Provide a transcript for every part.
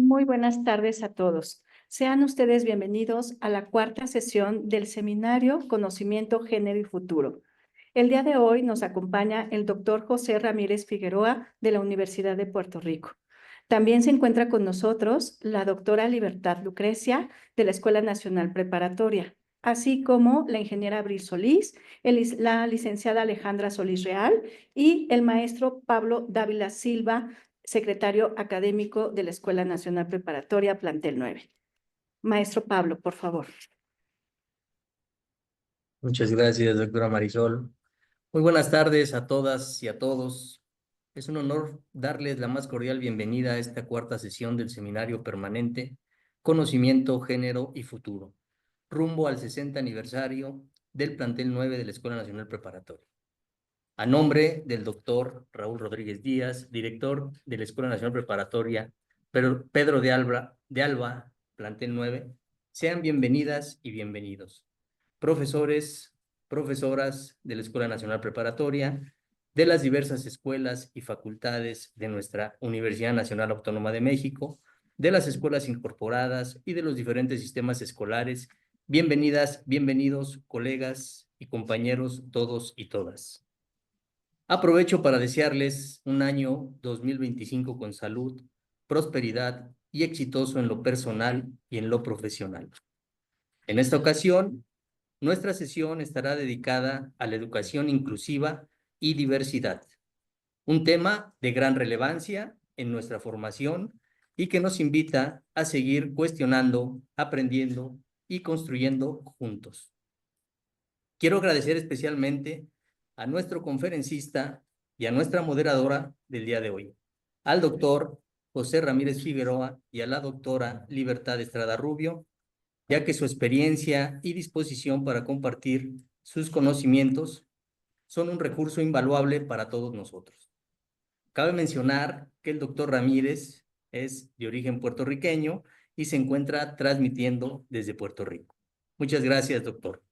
Muy buenas tardes a todos. Sean ustedes bienvenidos a la cuarta sesión del seminario Conocimiento, Género y Futuro. El día de hoy nos acompaña el doctor José Ramírez Figueroa de la Universidad de Puerto Rico. También se encuentra con nosotros la doctora Libertad Lucrecia de la Escuela Nacional Preparatoria, así como la ingeniera Abril Solís, la licenciada Alejandra Solís Real y el maestro Pablo Dávila Silva, secretario académico de la Escuela Nacional Preparatoria, plantel 9. Maestro Pablo, por favor. Muchas gracias, doctora Marisol. Muy buenas tardes a todas y a todos. Es un honor darles la más cordial bienvenida a esta cuarta sesión del Seminario Permanente Conocimiento, Género y Futuro, rumbo al 60 aniversario del plantel 9 de la Escuela Nacional Preparatoria. A nombre del doctor Raúl Rodríguez Díaz, director de la Escuela Nacional Preparatoria Pedro de Alba, plantel 9, sean bienvenidas y bienvenidos. Profesores, profesoras de la Escuela Nacional Preparatoria, de las diversas escuelas y facultades de nuestra Universidad Nacional Autónoma de México, de las escuelas incorporadas y de los diferentes sistemas escolares. Bienvenidas, bienvenidos, colegas y compañeros todos y todas. Aprovecho para desearles un año 2025 con salud, prosperidad y exitoso en lo personal y en lo profesional. En esta ocasión, nuestra sesión estará dedicada a la educación inclusiva y diversidad, un tema de gran relevancia en nuestra formación y que nos invita a seguir cuestionando, aprendiendo y construyendo juntos. Quiero agradecer especialmente a nuestro conferencista y a nuestra moderadora del día de hoy, al doctor José Ramírez Figueroa y a la doctora Libertad Estrada Rubio, ya que su experiencia y disposición para compartir sus conocimientos son un recurso invaluable para todos nosotros. Cabe mencionar que el doctor Ramírez es de origen puertorriqueño y se encuentra transmitiendo desde Puerto Rico. Muchas gracias, doctor.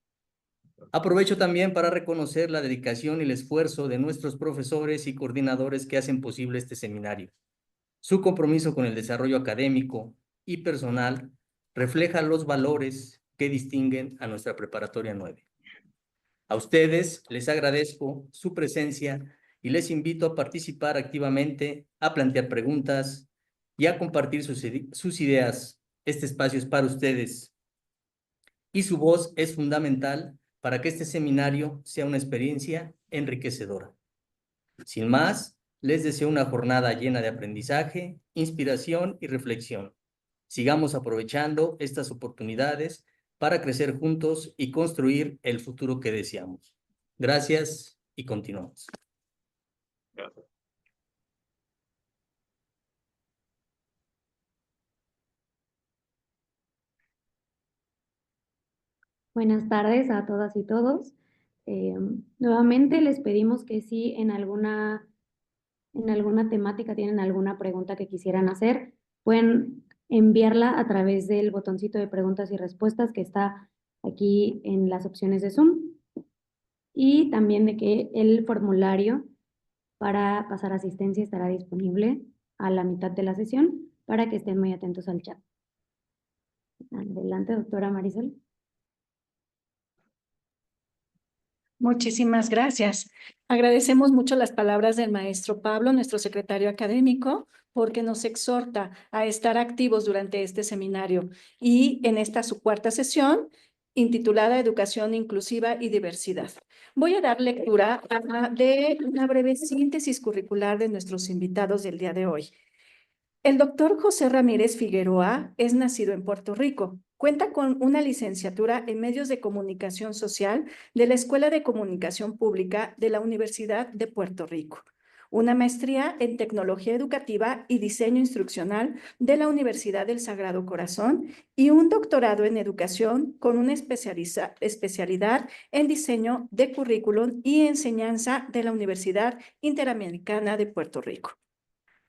Aprovecho también para reconocer la dedicación y el esfuerzo de nuestros profesores y coordinadores que hacen posible este seminario. Su compromiso con el desarrollo académico y personal refleja los valores que distinguen a nuestra Preparatoria 9. A ustedes les agradezco su presencia y les invito a participar activamente, a plantear preguntas y a compartir sus ideas. Este espacio es para ustedes y su voz es fundamental para que este seminario sea una experiencia enriquecedora. Sin más, les deseo una jornada llena de aprendizaje, inspiración y reflexión. Sigamos aprovechando estas oportunidades para crecer juntos y construir el futuro que deseamos. Gracias y continuamos. Buenas tardes a todas y todos. Nuevamente les pedimos que si en alguna temática tienen alguna pregunta que quisieran hacer, pueden enviarla a través del botoncito de preguntas y respuestas que está aquí en las opciones de Zoom. Y también de que el formulario para pasar asistencia estará disponible a la mitad de la sesión para que estén muy atentos al chat. Adelante, doctora Marisol. Muchísimas gracias. Agradecemos mucho las palabras del maestro Pablo, nuestro secretario académico, porque nos exhorta a estar activos durante este seminario y en esta su cuarta sesión intitulada Educación Inclusiva y Diversidad. Voy a dar lectura de una breve síntesis curricular de nuestros invitados del día de hoy. El doctor José Ramírez Figueroa es nacido en Puerto Rico. Cuenta con una licenciatura en Medios de Comunicación Social de la Escuela de Comunicación Pública de la Universidad de Puerto Rico, una maestría en Tecnología Educativa y Diseño Instruccional de la Universidad del Sagrado Corazón y un doctorado en Educación con una especialidad en Diseño de Currículum y Enseñanza de la Universidad Interamericana de Puerto Rico.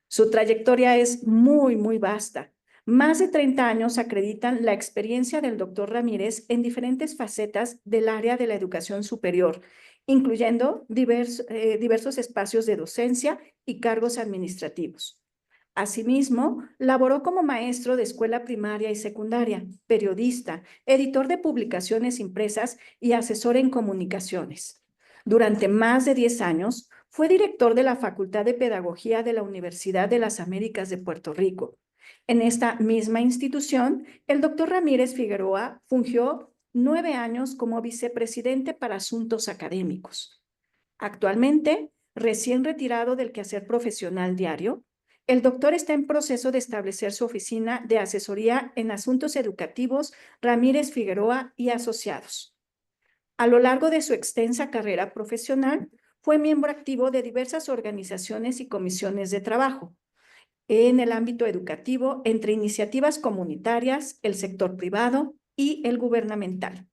Su trayectoria es muy vasta. Más de 30 años acreditan la experiencia del doctor Ramírez en diferentes facetas del área de la educación superior, incluyendo diversos espacios de docencia y cargos administrativos. Asimismo, laboró como maestro de escuela primaria y secundaria, periodista, editor de publicaciones impresas y asesor en comunicaciones. Durante más de 10 años, fue director de la Facultad de Pedagogía de la Universidad de las Américas de Puerto Rico. En esta misma institución, el doctor Ramírez Figueroa fungió 9 años como vicepresidente para asuntos académicos. Actualmente, recién retirado del quehacer profesional diario, el doctor está en proceso de establecer su oficina de asesoría en asuntos educativos Ramírez Figueroa y Asociados. A lo largo de su extensa carrera profesional, fue miembro activo de diversas organizaciones y comisiones de trabajo en el ámbito educativo entre iniciativas comunitarias, el sector privado y el gubernamental.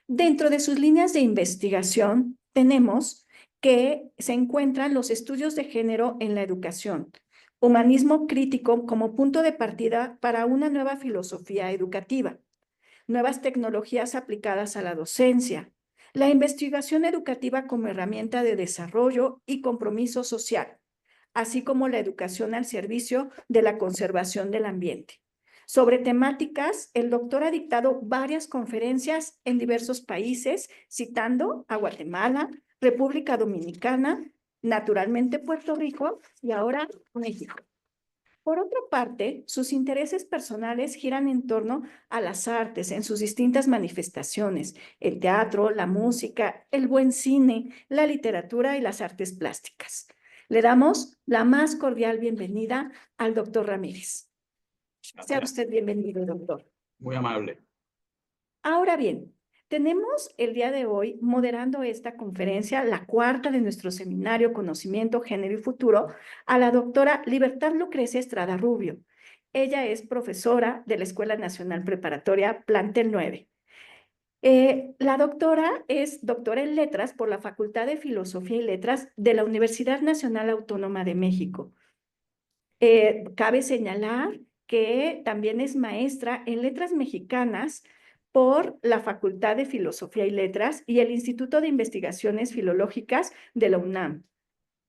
Dentro de sus líneas de investigación tenemos que se encuentran los estudios de género en la educación, humanismo crítico como punto de partida para una nueva filosofía educativa, nuevas tecnologías aplicadas a la docencia, la investigación educativa como herramienta de desarrollo y compromiso social, así como la educación al servicio de la conservación del ambiente. Sobre temáticas, el doctor ha dictado varias conferencias en diversos países, citando a Guatemala, República Dominicana, naturalmente Puerto Rico y ahora México. Por otra parte, sus intereses personales giran en torno a las artes en sus distintas manifestaciones, el teatro, la música, el buen cine, la literatura y las artes plásticas. Le damos la más cordial bienvenida al doctor Ramírez. Sea usted bienvenido, doctor. Muy amable. Ahora bien, tenemos el día de hoy moderando esta conferencia, la cuarta de nuestro seminario Conocimiento, Género y Futuro, a la doctora Libertad Lucrecia Estrada Rubio. Ella es profesora de la Escuela Nacional Preparatoria Plantel 9. La doctora es doctora en Letras por la Facultad de Filosofía y Letras de la Universidad Nacional Autónoma de México. Cabe señalar que también es maestra en Letras Mexicanas por la Facultad de Filosofía y Letras y el Instituto de Investigaciones Filológicas de la UNAM.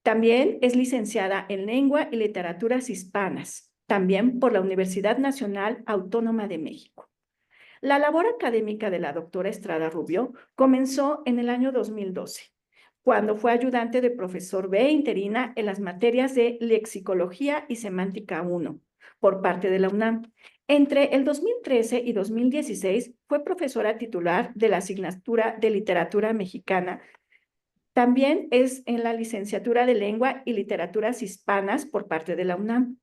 También es licenciada en Lengua y Literaturas Hispanas, también por la Universidad Nacional Autónoma de México. La labor académica de la doctora Estrada Rubio comenzó en el año 2012, cuando fue ayudante de profesor B interina en las materias de Lexicología y Semántica 1 por parte de la UNAM. Entre el 2013 y 2016 fue profesora titular de la asignatura de Literatura Mexicana. También es en la licenciatura de Lengua y Literaturas Hispanas por parte de la UNAM.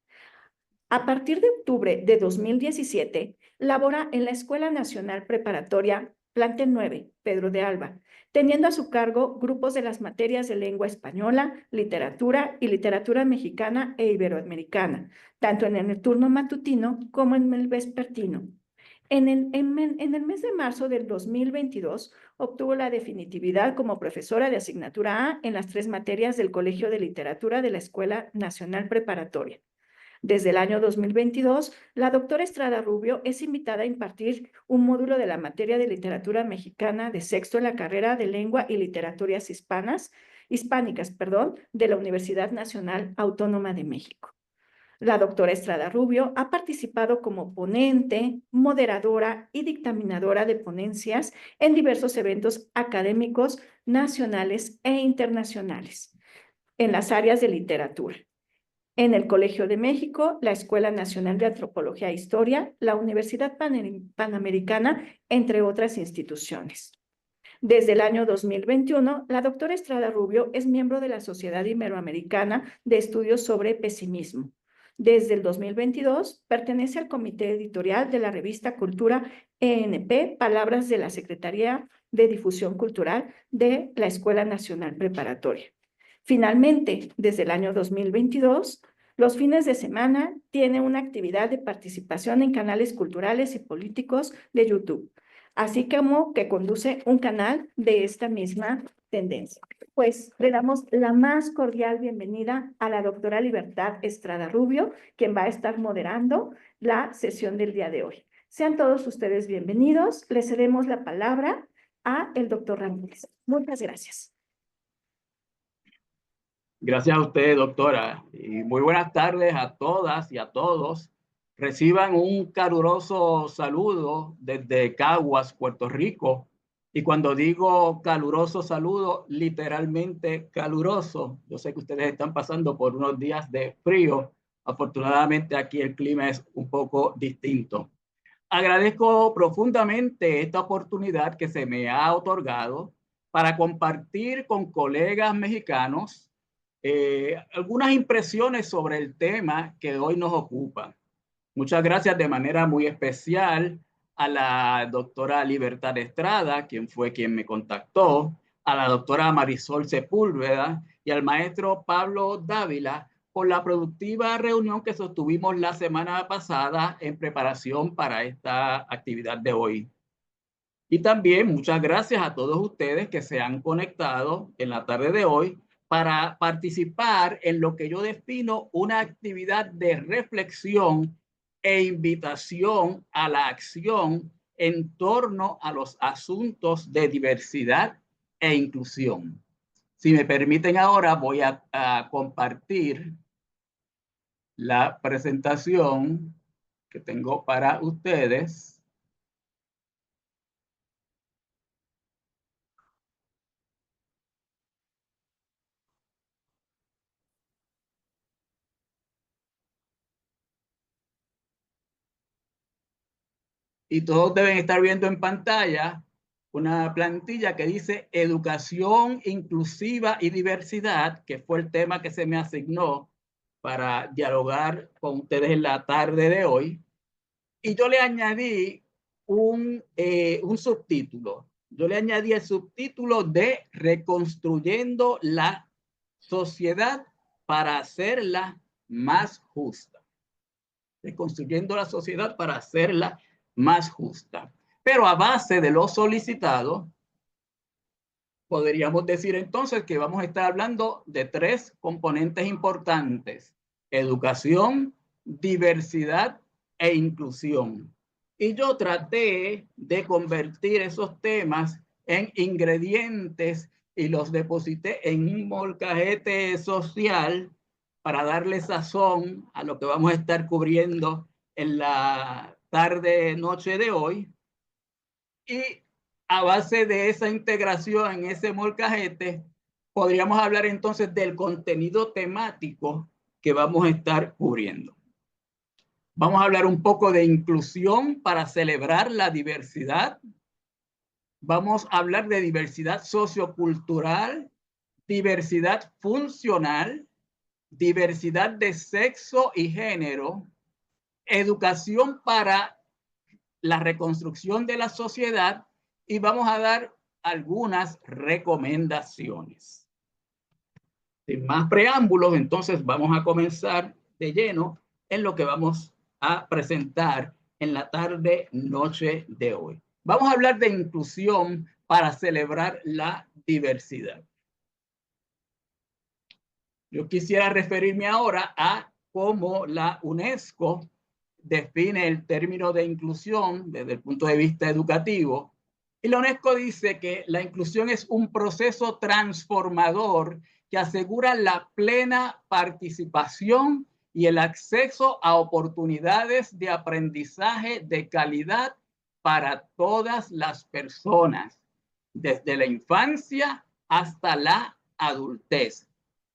A partir de octubre de 2017, labora en la Escuela Nacional Preparatoria Plantel 9, Pedro de Alba, teniendo a su cargo grupos de las materias de lengua española, literatura y literatura mexicana e iberoamericana, tanto en el turno matutino como en el vespertino. En el mes de marzo del 2022, obtuvo la definitividad como profesora de asignatura A en las 3 materias del Colegio de Literatura de la Escuela Nacional Preparatoria. Desde el año 2022, la doctora Estrada Rubio es invitada a impartir un módulo de la materia de literatura mexicana de sexto en la carrera de Lengua y Literaturas Hispánicas, de la Universidad Nacional Autónoma de México. La doctora Estrada Rubio ha participado como ponente, moderadora y dictaminadora de ponencias en diversos eventos académicos nacionales e internacionales en las áreas de literatura. En el Colegio de México, la Escuela Nacional de Antropología e Historia, la Universidad Panamericana, entre otras instituciones. Desde el año 2021, la doctora Estrada Rubio es miembro de la Sociedad Iberoamericana de Estudios sobre Pesimismo. Desde el 2022, pertenece al comité editorial de la revista Cultura ENP, Palabras de la Secretaría de Difusión Cultural de la Escuela Nacional Preparatoria. Finalmente, desde el año 2022, los fines de semana tiene una actividad de participación en canales culturales y políticos de YouTube, así como que conduce un canal de esta misma tendencia. Pues le damos la más cordial bienvenida a la doctora Libertad Estrada Rubio, quien va a estar moderando la sesión del día de hoy. Sean todos ustedes bienvenidos. Le cedemos la palabra a el doctor Ramírez. Muchas gracias. Gracias a usted, doctora. Y muy buenas tardes a todas y a todos. Reciban un caluroso saludo desde Caguas, Puerto Rico. Y cuando digo caluroso saludo, literalmente caluroso. Yo sé que ustedes están pasando por unos días de frío. Afortunadamente aquí el clima es un poco distinto. Agradezco profundamente esta oportunidad que se me ha otorgado para compartir con colegas mexicanos algunas impresiones sobre el tema que hoy nos ocupa. Muchas gracias de manera muy especial a la doctora Libertad Estrada, quien me contactó, a la doctora Marisol Sepúlveda y al maestro Pablo Dávila por la productiva reunión que sostuvimos la semana pasada en preparación para esta actividad de hoy. Y también muchas gracias a todos ustedes que se han conectado en la tarde de hoy para participar en lo que yo defino una actividad de reflexión e invitación a la acción en torno a los asuntos de diversidad e inclusión. Si me permiten ahora, voy a compartir la presentación que tengo para ustedes. Y todos deben estar viendo en pantalla una plantilla que dice Educación Inclusiva y Diversidad, que fue el tema que se me asignó para dialogar con ustedes en la tarde de hoy. Y yo le añadí un subtítulo. Yo le añadí el subtítulo de Reconstruyendo la sociedad para hacerla más justa. Reconstruyendo la sociedad para hacerla más justa. Pero a base de lo solicitado, podríamos decir entonces que vamos a estar hablando de tres componentes importantes: educación, diversidad e inclusión. Y yo traté de convertir esos temas en ingredientes y los deposité en un molcajete social para darle sazón a lo que vamos a estar cubriendo en la tarde, noche de hoy. Y a base de esa integración en ese molcajete, podríamos hablar entonces del contenido temático que vamos a estar cubriendo. Vamos a hablar un poco de inclusión para celebrar la diversidad. Vamos a hablar de diversidad sociocultural, diversidad funcional, diversidad de sexo y género, educación para la reconstrucción de la sociedad, y vamos a dar algunas recomendaciones. Sin más preámbulos, entonces vamos a comenzar de lleno en lo que vamos a presentar en la tarde, noche de hoy. Vamos a hablar de inclusión para celebrar la diversidad. Yo quisiera referirme ahora a cómo la UNESCO define el término de inclusión desde el punto de vista educativo. Y la UNESCO dice que la inclusión es un proceso transformador que asegura la plena participación y el acceso a oportunidades de aprendizaje de calidad para todas las personas, desde la infancia hasta la adultez.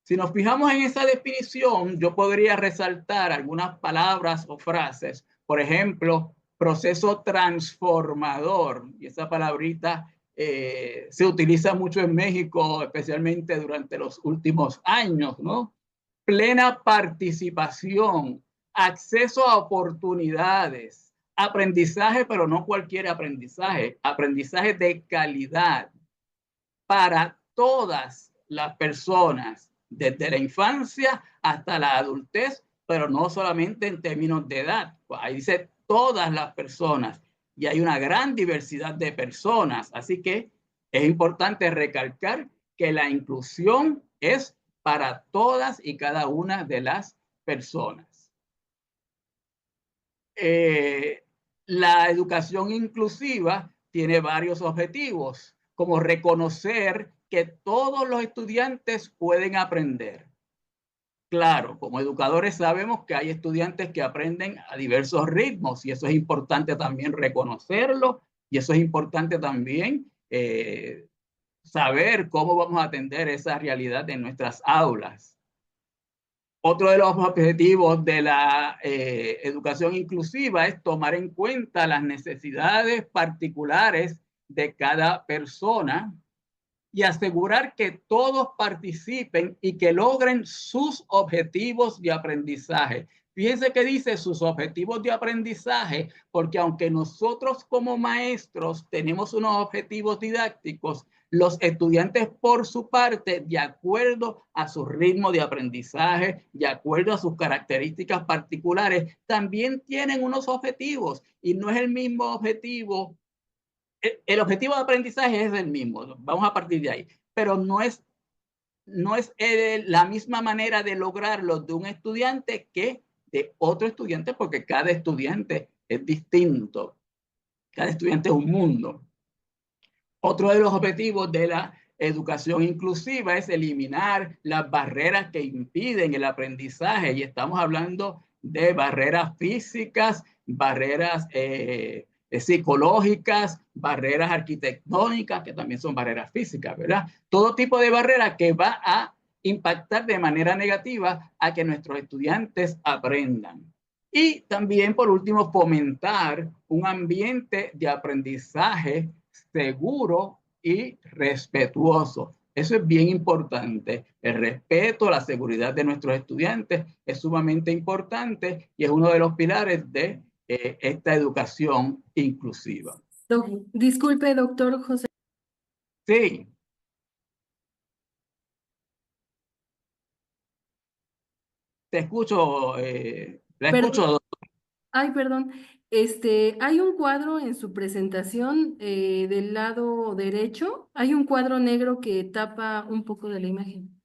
Si nos fijamos en esa definición, yo podría resaltar algunas palabras o frases. Por ejemplo, proceso transformador. Y esa palabrita se utiliza mucho en México, especialmente durante los últimos años, ¿no? Plena participación, acceso a oportunidades, aprendizaje, pero no cualquier aprendizaje, aprendizaje de calidad para todas las personas, desde la infancia hasta la adultez, pero no solamente en términos de edad. Ahí dice todas las personas, y hay una gran diversidad de personas, así que es importante recalcar que la inclusión es para todas y cada una de las personas. La educación inclusiva tiene varios objetivos, como reconocer que todos los estudiantes pueden aprender, Claro, como educadores sabemos que hay estudiantes que aprenden a diversos ritmos y eso es importante también reconocerlo y eso es importante también saber cómo vamos a atender esa realidad en nuestras aulas. Otro de los objetivos de la educación inclusiva es tomar en cuenta las necesidades particulares de cada persona y asegurar que todos participen y que logren sus objetivos de aprendizaje. Fíjense que dice sus objetivos de aprendizaje, porque aunque nosotros como maestros tenemos unos objetivos didácticos, los estudiantes por su parte, de acuerdo a su ritmo de aprendizaje, de acuerdo a sus características particulares, también tienen unos objetivos y no es el mismo objetivo. El objetivo de aprendizaje es el mismo, vamos a partir de ahí, pero no es la misma manera de lograrlo de un estudiante que de otro estudiante, porque cada estudiante es distinto, cada estudiante es un mundo. Otro de los objetivos de la educación inclusiva es eliminar las barreras que impiden el aprendizaje y estamos hablando de barreras físicas, barreras psicológicas, barreras arquitectónicas, que también son barreras físicas, ¿verdad? Todo tipo de barreras que va a impactar de manera negativa a que nuestros estudiantes aprendan. Y también, por último, fomentar un ambiente de aprendizaje seguro y respetuoso. Eso es bien importante. El respeto, la seguridad de nuestros estudiantes es sumamente importante y es uno de los pilares de esta educación inclusiva. Disculpe, doctor José. Sí. Te escucho, la escucho, doctor. Ay, perdón. Hay un cuadro en su presentación del lado derecho. Hay un cuadro negro que tapa un poco de la imagen.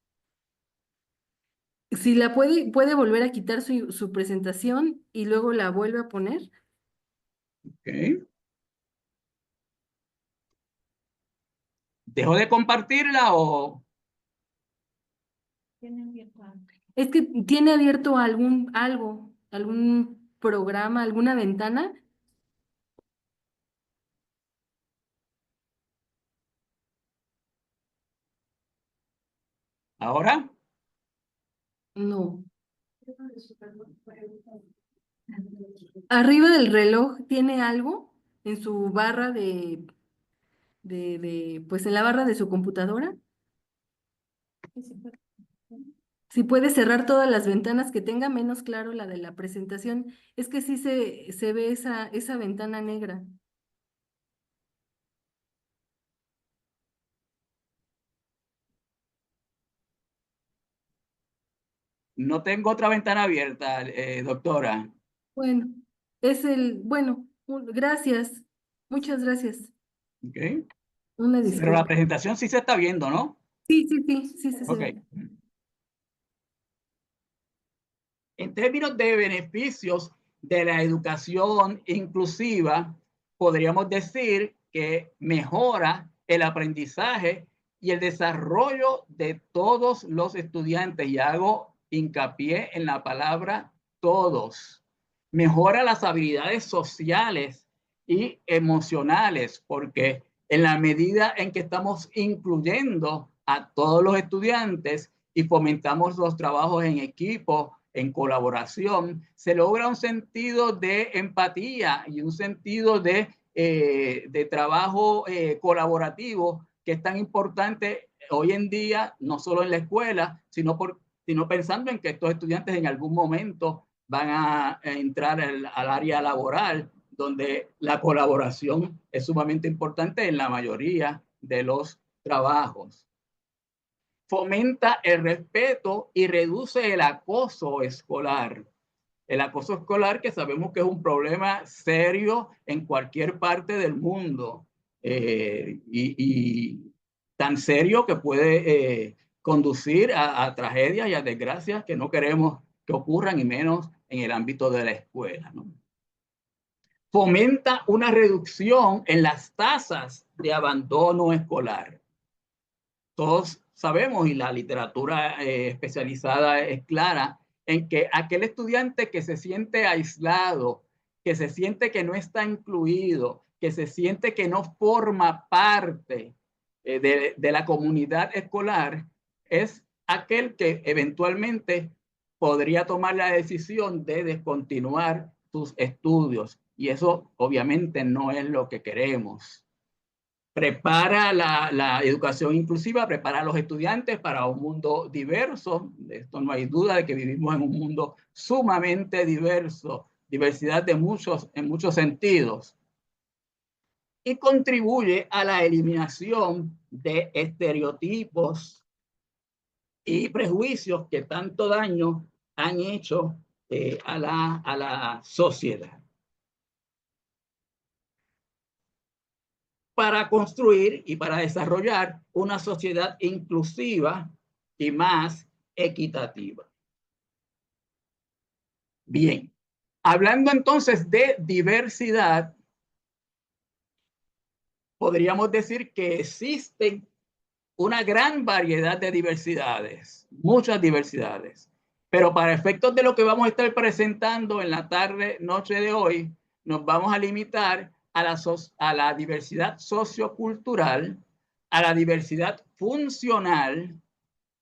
Si la puede volver a quitar su presentación y luego la vuelve a poner. Okay. ¿Dejo de compartirla o...? Es que tiene abierto algún programa, alguna ventana. ¿Ahora? No. Arriba del reloj tiene algo en su barra pues en la barra de su computadora. Si puede cerrar todas las ventanas que tenga, menos claro la de la presentación. Es que sí se ve esa ventana negra. No tengo otra ventana abierta, doctora. Bueno, gracias. Muchas gracias. Okay. Una Pero la disculpa. presentación sí se está viendo, ¿no? Sí, se Ok. ve. En términos de beneficios de la educación inclusiva, podríamos decir que mejora el aprendizaje y el desarrollo de todos los estudiantes. Y hago hincapié en la palabra todos. Mejora las habilidades sociales y emocionales, porque en la medida en que estamos incluyendo a todos los estudiantes y fomentamos los trabajos en equipo, en colaboración, se logra un sentido de empatía y un sentido de trabajo colaborativo que es tan importante hoy en día, no solo en la escuela, sino pensando en que estos estudiantes en algún momento van a entrar al área laboral, donde la colaboración es sumamente importante en la mayoría de los trabajos. Fomenta el respeto y reduce el acoso escolar. El acoso escolar, que sabemos que es un problema serio en cualquier parte del mundo y tan serio que puede conducir a tragedias y a desgracias que no queremos que ocurran, y menos en el ámbito de la escuela, ¿no? Fomenta una reducción en las tasas de abandono escolar. todos sabemos, y la literatura especializada es clara, en que aquel estudiante que se siente aislado, que se siente que no está incluido, que se siente que no forma parte de la comunidad escolar, es aquel que eventualmente podría tomar la decisión de descontinuar sus estudios. Y eso obviamente no es lo que queremos. Prepara la educación inclusiva, prepara a los estudiantes para un mundo diverso. De esto no hay duda de que vivimos en un mundo sumamente diverso, diversidad en muchos sentidos. Y contribuye a la eliminación de estereotipos y prejuicios que tanto daño han hecho a la sociedad. Para construir y para desarrollar una sociedad inclusiva y más equitativa. Bien, hablando entonces de diversidad, podríamos decir que existen una gran variedad de diversidades, muchas diversidades, pero para efectos de lo que vamos a estar presentando en la noche de hoy, nos vamos a limitar a la diversidad sociocultural, a la diversidad funcional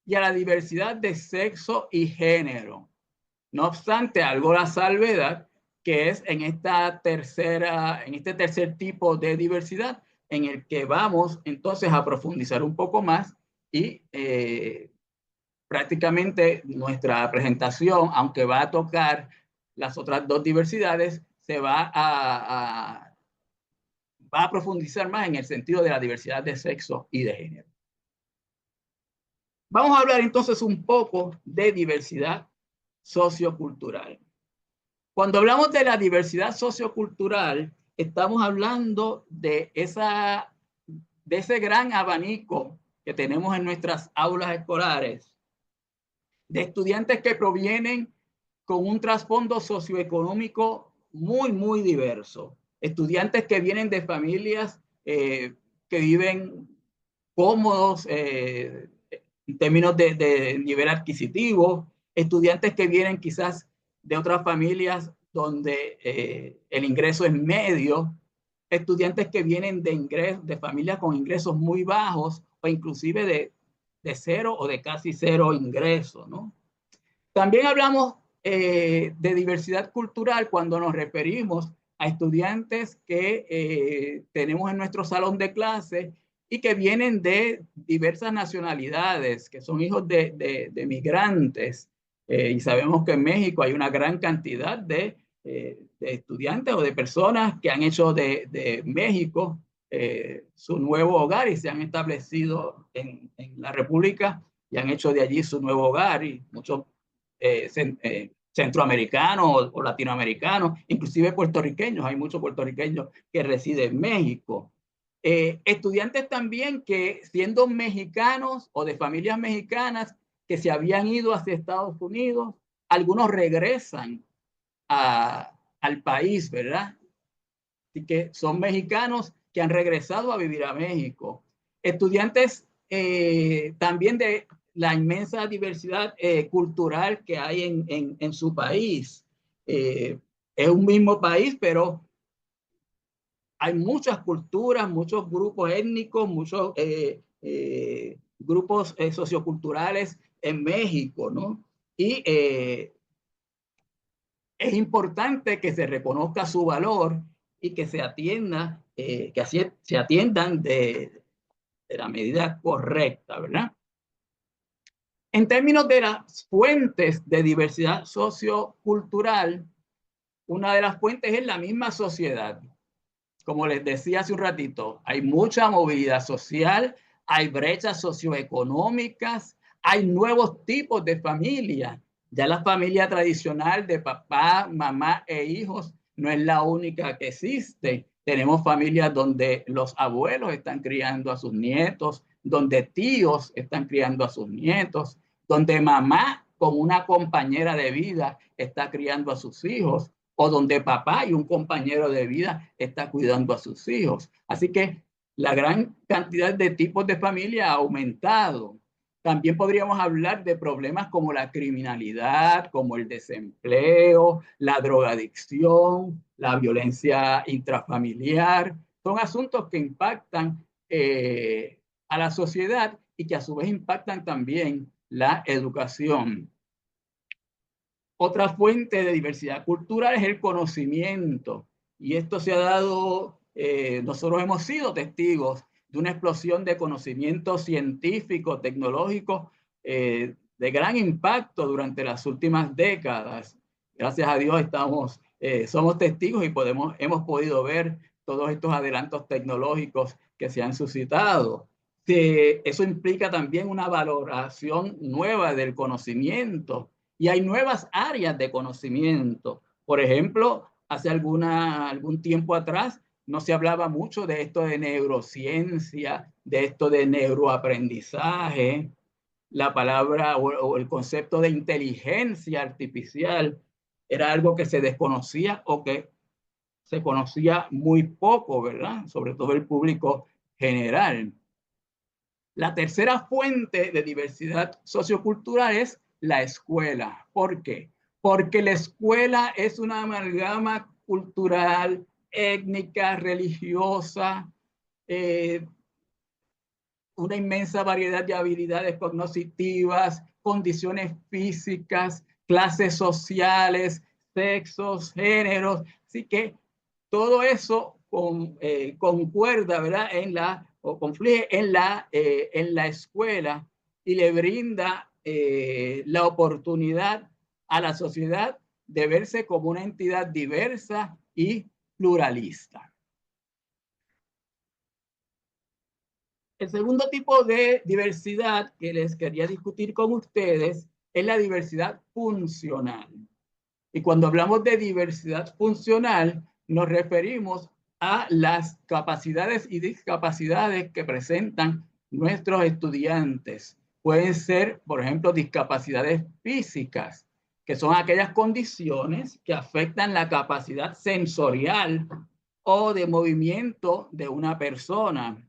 y a la diversidad de sexo y género. No obstante, algo la salvedad, que es en este tercer tipo de diversidad, en el que vamos entonces a profundizar un poco más y prácticamente nuestra presentación, aunque va a tocar las otras dos diversidades, se va a profundizar más en el sentido de la diversidad de sexo y de género. Vamos a hablar entonces un poco de diversidad sociocultural. Cuando hablamos de la diversidad sociocultural, estamos hablando de ese gran abanico que tenemos en nuestras aulas escolares, de estudiantes que provienen con un trasfondo socioeconómico muy diverso. Estudiantes que vienen de familias que viven cómodos en términos de nivel adquisitivo, estudiantes que vienen quizás de otras familias donde el ingreso es medio, estudiantes que vienen de familias con ingresos muy bajos o inclusive de cero o de casi cero ingresos, ¿no? También hablamos de diversidad cultural cuando nos referimos a estudiantes que tenemos en nuestro salón de clase y que vienen de diversas nacionalidades, que son hijos de migrantes. Y sabemos que en México hay una gran cantidad de estudiantes o de personas que han hecho de México su nuevo hogar y se han establecido en la República y han hecho de allí su nuevo hogar, y muchos centroamericanos o latinoamericanos, inclusive puertorriqueños. Hay muchos puertorriqueños que residen en México. Estudiantes también que, siendo mexicanos o de familias mexicanas que se habían ido hacia Estados Unidos, algunos regresan al país, ¿verdad? Así que son mexicanos que han regresado a vivir a México. Estudiantes también de la inmensa diversidad cultural que hay en su país. Es un mismo país, pero hay muchas culturas, muchos grupos étnicos, muchos grupos socioculturales en México, ¿no? Y es importante que se reconozca su valor y que se atienda, se atiendan de la medida correcta, ¿verdad? En términos de las fuentes de diversidad sociocultural, una de las fuentes es la misma sociedad. Como les decía hace un ratito, hay mucha movilidad social, hay brechas socioeconómicas, hay nuevos tipos de familia. Ya la familia tradicional de papá, mamá e hijos no es la única que existe. Tenemos familias donde los abuelos están criando a sus nietos, donde tíos están criando a sus nietos, donde mamá con una compañera de vida está criando a sus hijos, o donde papá y un compañero de vida está cuidando a sus hijos. Así que La gran cantidad de tipos de familia ha aumentado. También podríamos hablar de problemas como la criminalidad, como el desempleo, la drogadicción, la violencia intrafamiliar. Son asuntos que impactan a la sociedad y que a su vez impactan también la educación. Otra fuente de diversidad cultural es el conocimiento. Y esto se ha dado, nosotros hemos sido testigos de una explosión de conocimiento científico, tecnológico, de gran impacto durante las últimas décadas. Gracias a Dios somos testigos y hemos podido ver todos estos adelantos tecnológicos que se han suscitado. Eso implica también una valoración nueva del conocimiento y hay nuevas áreas de conocimiento. Por ejemplo, hace algún tiempo atrás no se hablaba mucho de esto de neurociencia, de esto de neuroaprendizaje. La palabra o el concepto de inteligencia artificial era algo que se desconocía o que se conocía muy poco, ¿verdad? Sobre todo el público general. La tercera fuente de diversidad sociocultural es la escuela. ¿Por qué? Porque la escuela es una amalgama cultural, étnica, religiosa, una inmensa variedad de habilidades cognitivas, condiciones físicas, clases sociales, sexos, géneros. Así que todo eso concuerda, ¿verdad? O confluye en la escuela y le brinda la oportunidad a la sociedad de verse como una entidad diversa y pluralista. El segundo tipo de diversidad que les quería discutir con ustedes es la diversidad funcional. Y cuando hablamos de diversidad funcional, nos referimos a las capacidades y discapacidades que presentan nuestros estudiantes. Pueden ser, por ejemplo, discapacidades físicas, que son aquellas condiciones que afectan la capacidad sensorial o de movimiento de una persona.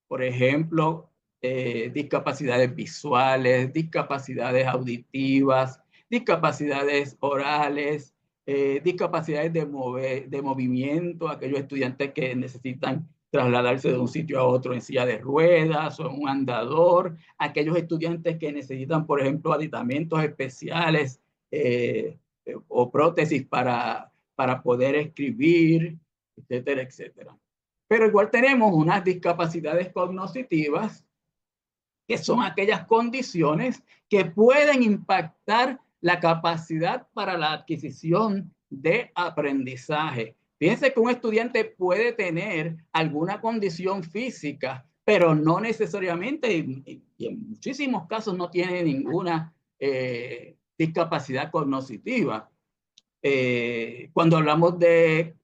Por ejemplo, discapacidades visuales, discapacidades auditivas, discapacidades orales, discapacidades de movimiento, aquellos estudiantes que necesitan trasladarse de un sitio a otro en silla de ruedas o en un andador, aquellos estudiantes que necesitan, por ejemplo, aditamentos especiales o prótesis para poder escribir, etcétera, etcétera. Pero igual tenemos unas discapacidades cognitivas, que son aquellas condiciones que pueden impactar la capacidad para la adquisición de aprendizaje. Fíjense que un estudiante puede tener alguna condición física, pero no necesariamente, y en muchísimos casos no tiene ninguna discapacidad cognitiva. Cuando hablamos de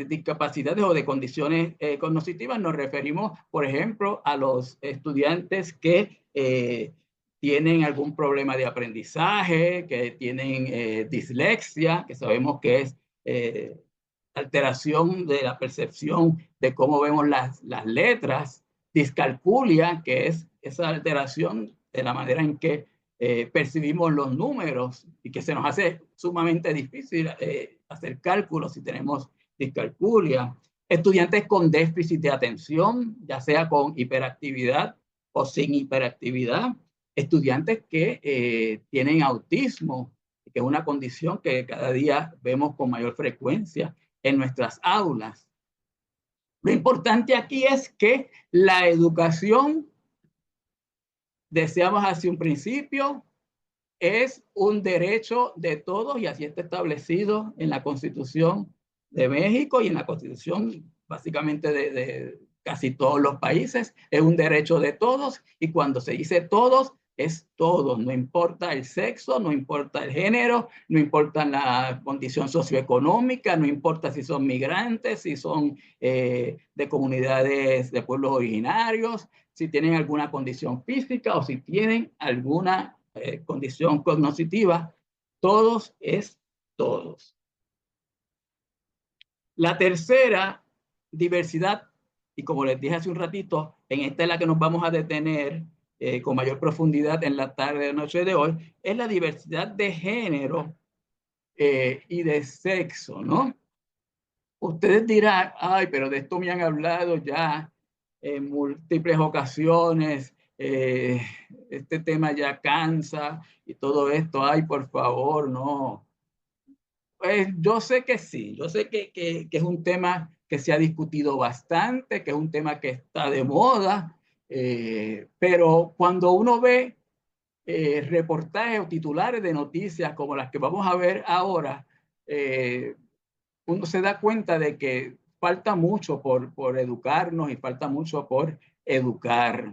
discapacidades o de condiciones cognitivas, nos referimos, por ejemplo, a los estudiantes que tienen algún problema de aprendizaje, que tienen dislexia, que sabemos que es alteración de la percepción de cómo vemos las letras, discalculia, que es esa alteración de la manera en que percibimos los números y que se nos hace sumamente difícil hacer cálculos si tenemos discalculia. Estudiantes con déficit de atención, ya sea con hiperactividad o sin hiperactividad. Estudiantes que tienen autismo, que es una condición que cada día vemos con mayor frecuencia en nuestras aulas. Lo importante aquí es que la educación, decíamos hace un principio, es un derecho de todos y así está establecido en la Constitución de México y en la Constitución básicamente de casi todos los países. Es un derecho de todos y cuando se dice todos, es todos, no importa el sexo, no importa el género, no importa la condición socioeconómica, no importa si son migrantes, si son de comunidades de pueblos originarios, si tienen alguna condición física o si tienen alguna condición cognitiva, todos es todos. La tercera diversidad y como les dije hace un ratito, en esta es la que nos vamos a detener con mayor profundidad en la tarde de noche de hoy, es la diversidad de género y de sexo, ¿no? Ustedes dirán, ay, pero de esto me han hablado ya en múltiples ocasiones, este tema ya cansa y todo esto, ay, por favor, no. Pues yo sé que sí, yo sé que es un tema que se ha discutido bastante, que es un tema que está de moda, pero cuando uno ve reportajes o titulares de noticias como las que vamos a ver ahora, uno se da cuenta de que falta mucho por educarnos y falta mucho por educar.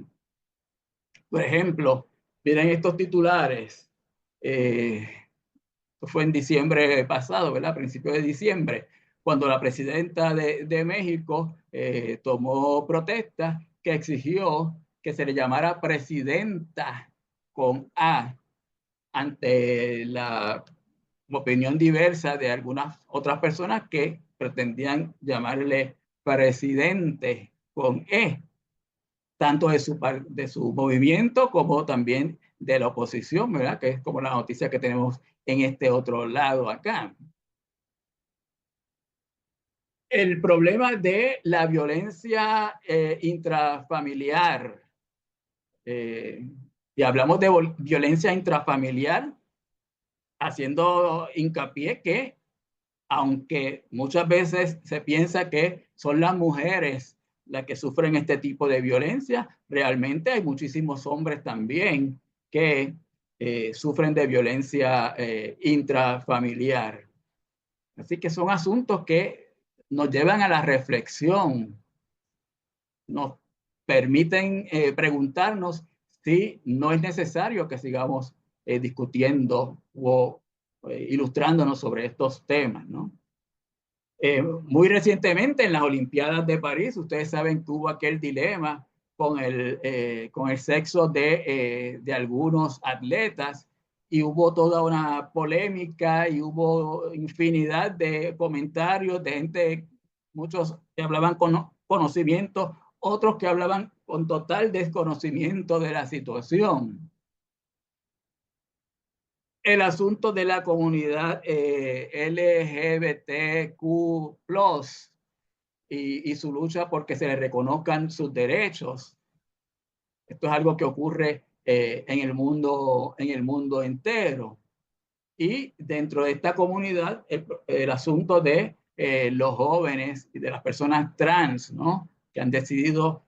Por ejemplo, miren estos titulares. Fue en diciembre pasado, ¿verdad? A principios de diciembre, cuando la presidenta de México tomó protesta que exigió que se le llamara presidenta con A ante la opinión diversa de algunas otras personas que pretendían llamarle presidente con E, tanto de su movimiento como también de la oposición, ¿verdad? Que es como la noticia que tenemos en este otro lado acá. El problema de la violencia intrafamiliar. Y hablamos de violencia intrafamiliar, haciendo hincapié que, aunque muchas veces se piensa que son las mujeres las que sufren este tipo de violencia, realmente hay muchísimos hombres también que sufren de violencia intrafamiliar. Así que son asuntos que nos llevan a la reflexión, nos permiten preguntarnos si no es necesario que sigamos discutiendo o ilustrándonos sobre estos temas, ¿no? Muy recientemente en las Olimpiadas de París, ustedes saben que hubo aquel dilema con el sexo de algunos atletas y hubo toda una polémica y hubo infinidad de comentarios de gente, muchos que hablaban con conocimiento, otros que hablaban con total desconocimiento de la situación. El asunto de la comunidad LGBTQ+, y su lucha porque se le reconozcan sus derechos. Esto es algo que ocurre en el mundo entero. Y dentro de esta comunidad, el asunto de los jóvenes y de las personas trans, ¿no? Que han decidido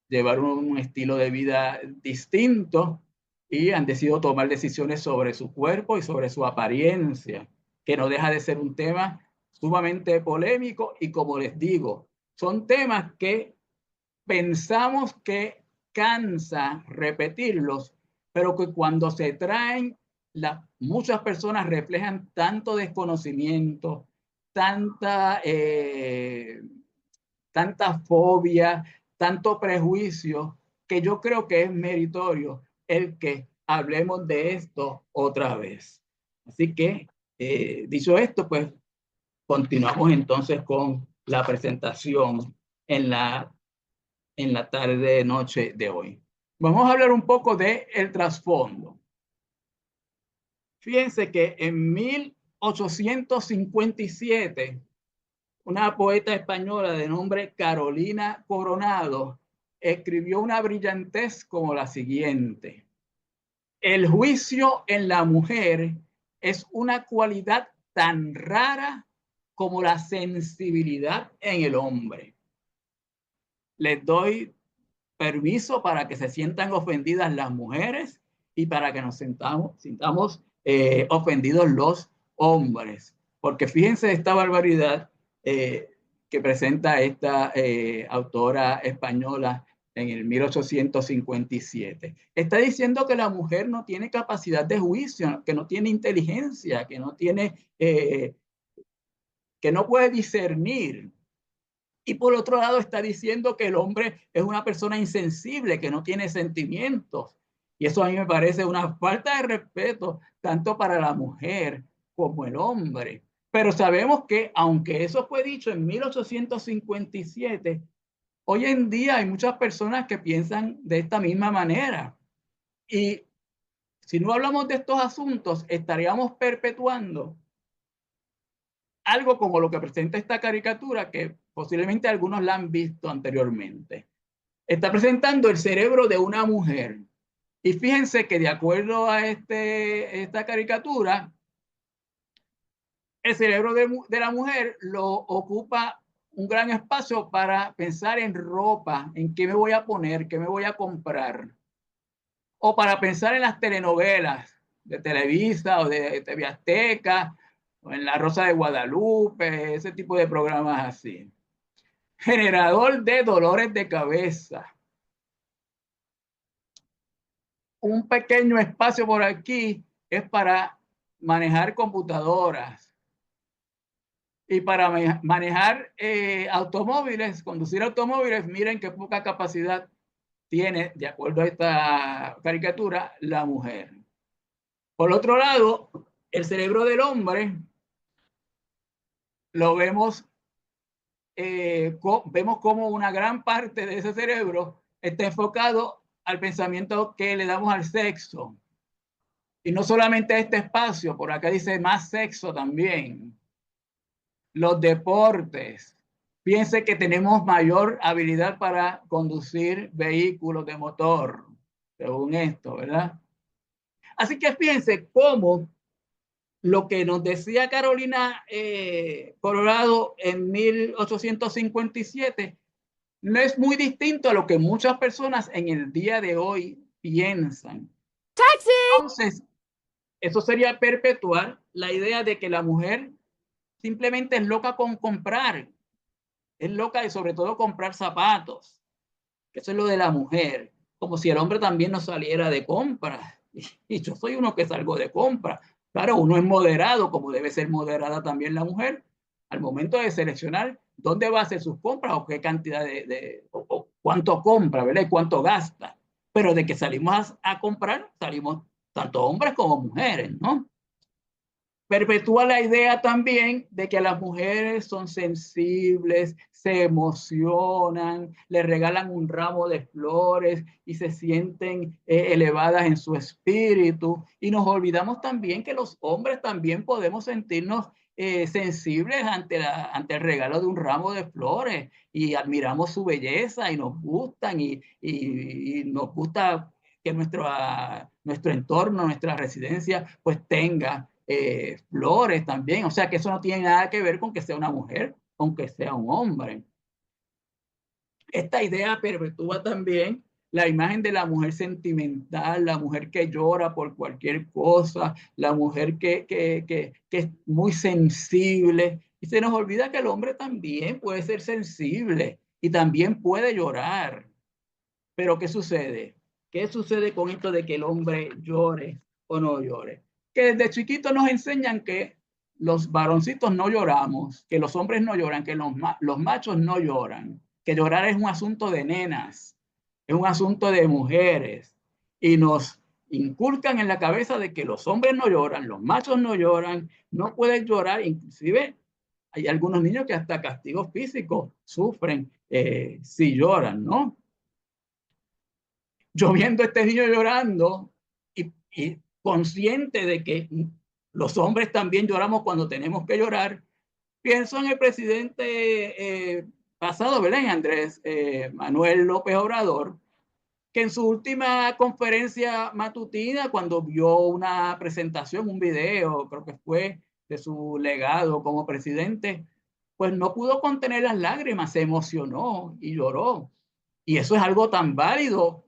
llevar un estilo de vida distinto y han decidido tomar decisiones sobre su cuerpo y sobre su apariencia, que no deja de ser un tema sumamente polémico y, como les digo, son temas que pensamos que cansa repetirlos, pero que cuando se traen, muchas personas reflejan tanto desconocimiento, tanta fobia, tanto prejuicio, que yo creo que es meritorio el que hablemos de esto otra vez. Así que, dicho esto, pues continuamos entonces con la presentación en la tarde noche de hoy. Vamos a hablar un poco de el trasfondo. Fíjense que en 1857 una poeta española de nombre Carolina Coronado escribió una brillantez como la siguiente: el juicio en la mujer es una cualidad tan rara como la sensibilidad en el hombre. Les doy permiso para que se sientan ofendidas las mujeres y para que nos sintamos ofendidos los hombres. Porque fíjense esta barbaridad que presenta esta autora española en el 1857. Está diciendo que la mujer no tiene capacidad de juicio, que no tiene inteligencia, que no puede discernir. Y por otro lado está diciendo que el hombre es una persona insensible, que no tiene sentimientos. Y eso a mí me parece una falta de respeto tanto para la mujer como el hombre. Pero sabemos que, aunque eso fue dicho en 1857, hoy en día hay muchas personas que piensan de esta misma manera. Y si no hablamos de estos asuntos, estaríamos perpetuando algo como lo que presenta esta caricatura, que posiblemente algunos la han visto anteriormente. Está presentando el cerebro de una mujer. Y fíjense que de acuerdo a esta caricatura, el cerebro de la mujer lo ocupa un gran espacio para pensar en ropa, en qué me voy a poner, qué me voy a comprar. O para pensar en las telenovelas de Televisa o de TV Azteca, o en La Rosa de Guadalupe, ese tipo de programas así. Generador de dolores de cabeza. Un pequeño espacio por aquí es para manejar computadoras. Y para manejar automóviles, conducir automóviles, miren qué poca capacidad tiene, de acuerdo a esta caricatura, la mujer. Por otro lado, el cerebro del hombre lo vemos, vemos como una gran parte de ese cerebro está enfocado al pensamiento que le damos al sexo. Y no solamente a este espacio, por acá dice más sexo también. Los deportes. Piense que tenemos mayor habilidad para conducir vehículos de motor, según esto, ¿verdad? Así que fíjense cómo lo que nos decía Carolina Colorado en 1857 no es muy distinto a lo que muchas personas en el día de hoy piensan. ¡Taxi! Entonces, eso sería perpetuar la idea de que la mujer simplemente es loca con comprar. Es loca de sobre todo comprar zapatos. Eso es lo de la mujer. Como si el hombre también no saliera de compras. Y yo soy uno que salgo de compras. Claro, uno es moderado, como debe ser moderada también la mujer, al momento de seleccionar dónde va a hacer sus compras o qué cantidad o cuánto compra, ¿verdad? Y cuánto gasta. Pero de que salimos a comprar, salimos tanto hombres como mujeres, ¿no? Perpetúa la idea también de que las mujeres son sensibles, se emocionan, le regalan un ramo de flores y se sienten elevadas en su espíritu. Y nos olvidamos también que los hombres también podemos sentirnos sensibles ante el regalo de un ramo de flores y admiramos su belleza y nos gustan y nos gusta que nuestro entorno, nuestra residencia, pues tenga flores también. O sea que eso no tiene nada que ver con que sea una mujer, con que sea un hombre. Esta idea perpetúa también la imagen de la mujer sentimental, la mujer que llora por cualquier cosa, la mujer que es muy sensible. Y se nos olvida que el hombre también puede ser sensible y también puede llorar. Pero ¿qué sucede? ¿Qué sucede con esto de que el hombre llore o no llore? Que desde chiquitos nos enseñan que los varoncitos no lloramos, que los hombres no lloran, que los machos no lloran, que llorar es un asunto de nenas, es un asunto de mujeres. Y nos inculcan en la cabeza de que los hombres no lloran, los machos no lloran, no pueden llorar. Inclusive hay algunos niños que hasta castigos físicos sufren si lloran, ¿no? Yo viendo a este niño llorando y consciente de que los hombres también lloramos cuando tenemos que llorar, pienso en el presidente pasado, ¿verdad? En Andrés Manuel López Obrador, que en su última conferencia matutina, cuando vio una presentación, un video, creo que fue de su legado como presidente, pues no pudo contener las lágrimas, se emocionó y lloró. Y eso es algo tan válido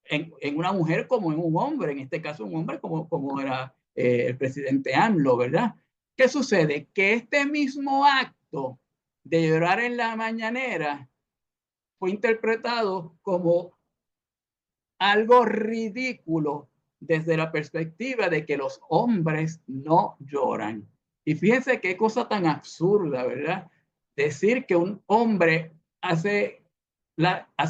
en una mujer como en un hombre, en este caso un hombre como era el presidente AMLO, ¿verdad? ¿Qué sucede? Que este mismo acto de llorar en la mañanera fue interpretado como algo ridículo desde la perspectiva de que los hombres no lloran. Y fíjense qué cosa tan absurda, ¿verdad? Decir que un hombre hace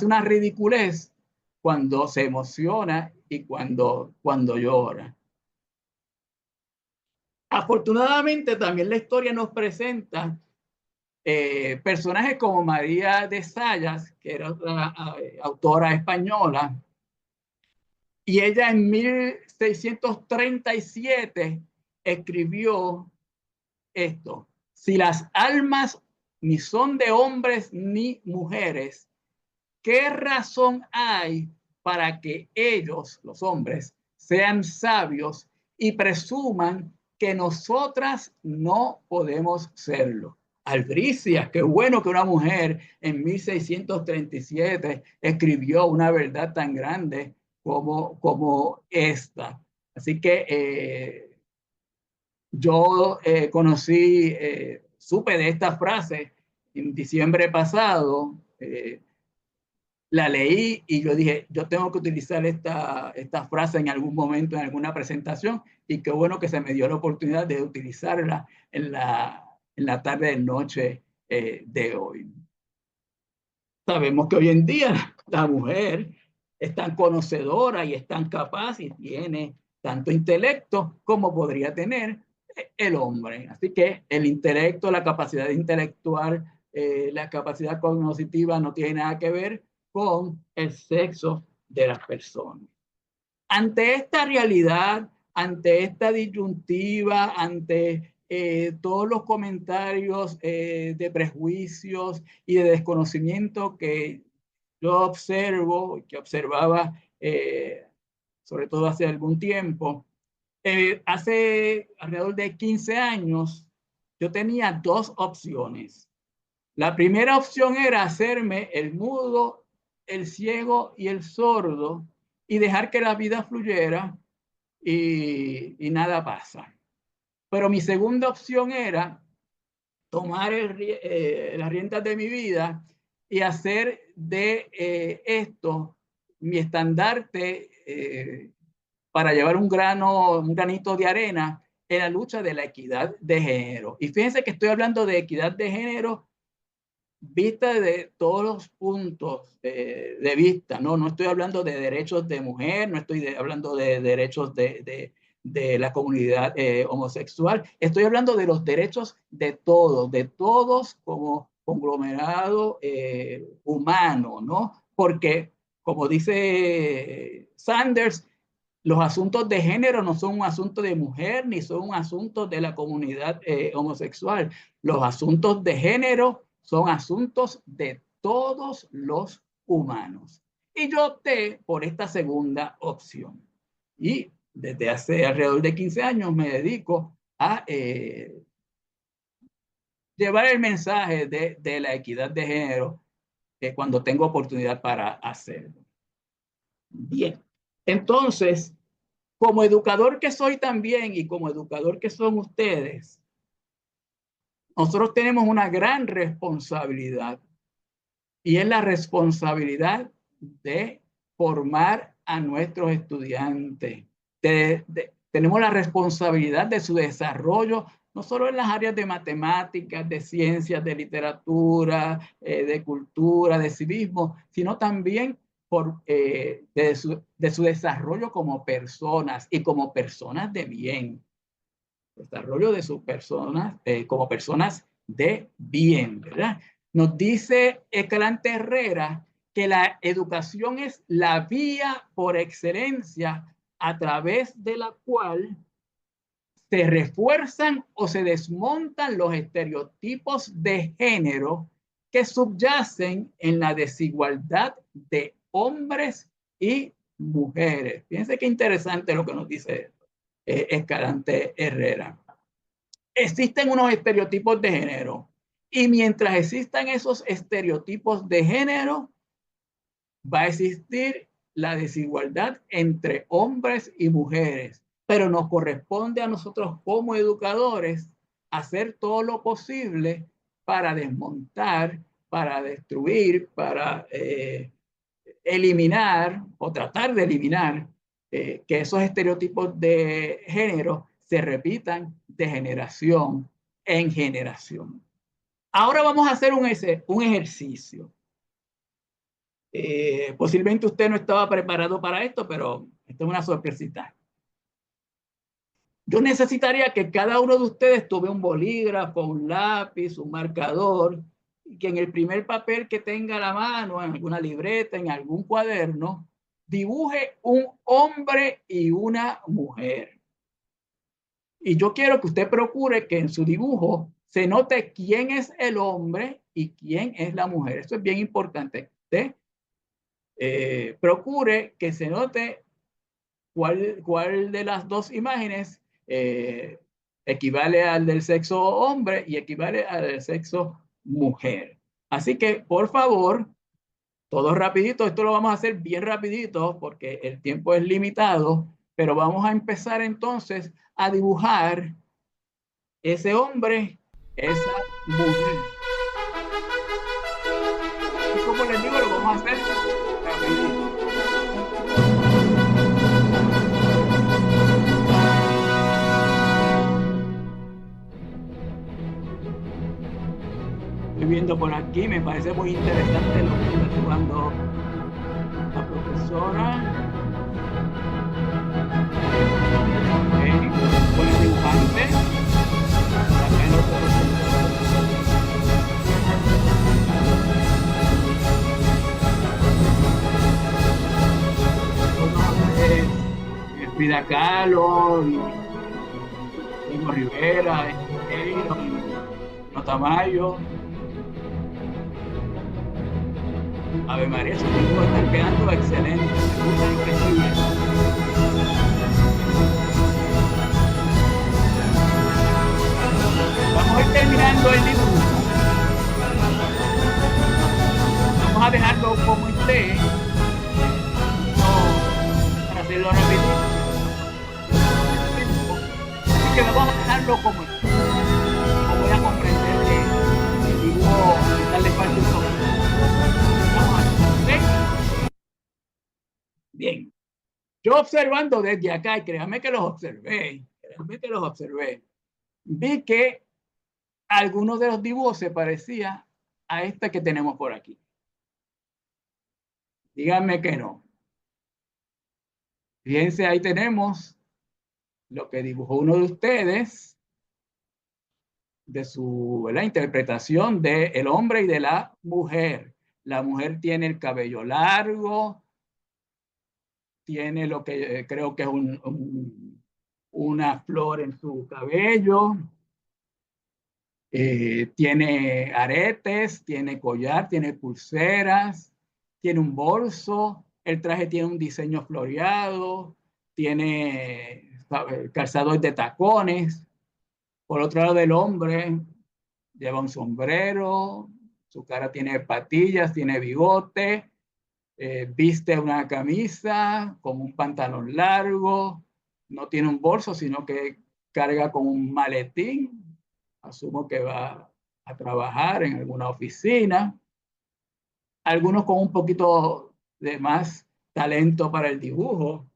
una ridiculez cuando se emociona y cuando llora. Afortunadamente también la historia nos presenta personajes como María de Zayas, que era otra autora española, y ella en 1637 escribió esto: si las almas ni son de hombres ni mujeres, ¿qué razón hay para que ellos, los hombres, sean sabios y presuman que nosotras no podemos serlo? Albricias, qué bueno que una mujer en 1637 escribió una verdad tan grande como esta. Así que yo supe de esta frase en diciembre pasado, la leí y yo dije, yo tengo que utilizar esta frase en algún momento, en alguna presentación, y qué bueno que se me dio la oportunidad de utilizarla en la tarde de noche de hoy. Sabemos que hoy en día la mujer es tan conocedora y es tan capaz y tiene tanto intelecto como podría tener el hombre. Así que el intelecto, la capacidad intelectual, la capacidad cognitiva no tiene nada que ver con el sexo de las personas. Ante esta realidad, ante esta disyuntiva, ante todos los comentarios de prejuicios y de desconocimiento que yo observo, que observaba sobre todo hace algún tiempo, hace alrededor de 15 años, yo tenía dos opciones. La primera opción era hacerme el mudo, el ciego y el sordo y dejar que la vida fluyera y nada pasa. Pero mi segunda opción era tomar las riendas de mi vida y hacer de esto mi estandarte para llevar un granito de arena en la lucha de la equidad de género. Y fíjense que estoy hablando de equidad de género vista de todos los puntos de vista, ¿no? No estoy hablando de derechos de mujer, no estoy hablando de derechos de la comunidad homosexual, estoy hablando de los derechos de todos como conglomerado humano, ¿no? Porque, como dice Sanders, los asuntos de género no son un asunto de mujer ni son un asunto de la comunidad homosexual. Los asuntos de género son asuntos de todos los humanos. Y yo opté por esta segunda opción. Y desde hace alrededor de 15 años me dedico a llevar el mensaje de la equidad de género cuando tengo oportunidad para hacerlo. Bien, entonces, como educador que soy también y como educador que son ustedes, nosotros tenemos una gran responsabilidad y es la responsabilidad de formar a nuestros estudiantes. Tenemos la responsabilidad de su desarrollo, no solo en las áreas de matemáticas, de ciencias, de literatura, de cultura, de civismo, sino también de su desarrollo como personas y como personas de bien. Desarrollo de sus personas como personas de bien, ¿verdad? Nos dice Escalante Herrera que la educación es la vía por excelencia a través de la cual se refuerzan o se desmontan los estereotipos de género que subyacen en la desigualdad de hombres y mujeres. Fíjense qué interesante lo que nos dice Escalante Herrera. Existen unos estereotipos de género y mientras existan esos estereotipos de género, va a existir la desigualdad entre hombres y mujeres, pero nos corresponde a nosotros como educadores hacer todo lo posible para desmontar, para destruir, para eliminar o tratar de eliminar que esos estereotipos de género se repitan de generación en generación. Ahora vamos a hacer un ejercicio. Posiblemente usted no estaba preparado para esto, pero esto es una sorpresita. Yo necesitaría que cada uno de ustedes tuve un bolígrafo, un lápiz, un marcador, y que en el primer papel que tenga a la mano, en alguna libreta, en algún cuaderno, dibuje un hombre y una mujer. Y yo quiero que usted procure que en su dibujo se note quién es el hombre y quién es la mujer. Eso es bien importante. Usted procure que se note cuál de las dos imágenes equivale al del sexo hombre y equivale al del sexo mujer. Así que, por favor, todo rapidito, esto lo vamos a hacer bien rapidito porque el tiempo es limitado, pero vamos a empezar entonces a dibujar ese hombre, esa mujer. Y como les digo, lo vamos a hacer rapidito. Estoy viendo por aquí, me parece muy interesante lo que está jugando la profesora. Buen dibujante. También lo Frida Kahlo, Diego Rivera, Tamayo. Ave María, esos dibujos están quedando excelentes. Me gusta lo que estoy viendo. Vamos a ir terminando el dibujo. Vamos a dejarlo como esté. Para hacerlo rapidito. Así que vamos a dejarlo como esté. No voy a comprender que el dibujo darle falta un poco. Bien, yo observando desde acá, y créanme que los observé, vi que algunos de los dibujos se parecían a este que tenemos por aquí. Díganme que no. Fíjense, ahí tenemos lo que dibujó uno de ustedes, de su interpretación del hombre y de la mujer. La mujer tiene el cabello largo, tiene lo que creo que es una flor en su cabello, tiene aretes, tiene collar, tiene pulseras, tiene un bolso, el traje tiene un diseño floreado, tiene calzador de tacones. Por otro lado, el hombre lleva un sombrero, su cara tiene patillas, tiene bigote, viste una camisa con un pantalón largo, no tiene un bolso, sino que carga con un maletín. Asumo que va a trabajar en alguna oficina. Algunos con un poquito de más talento para el dibujo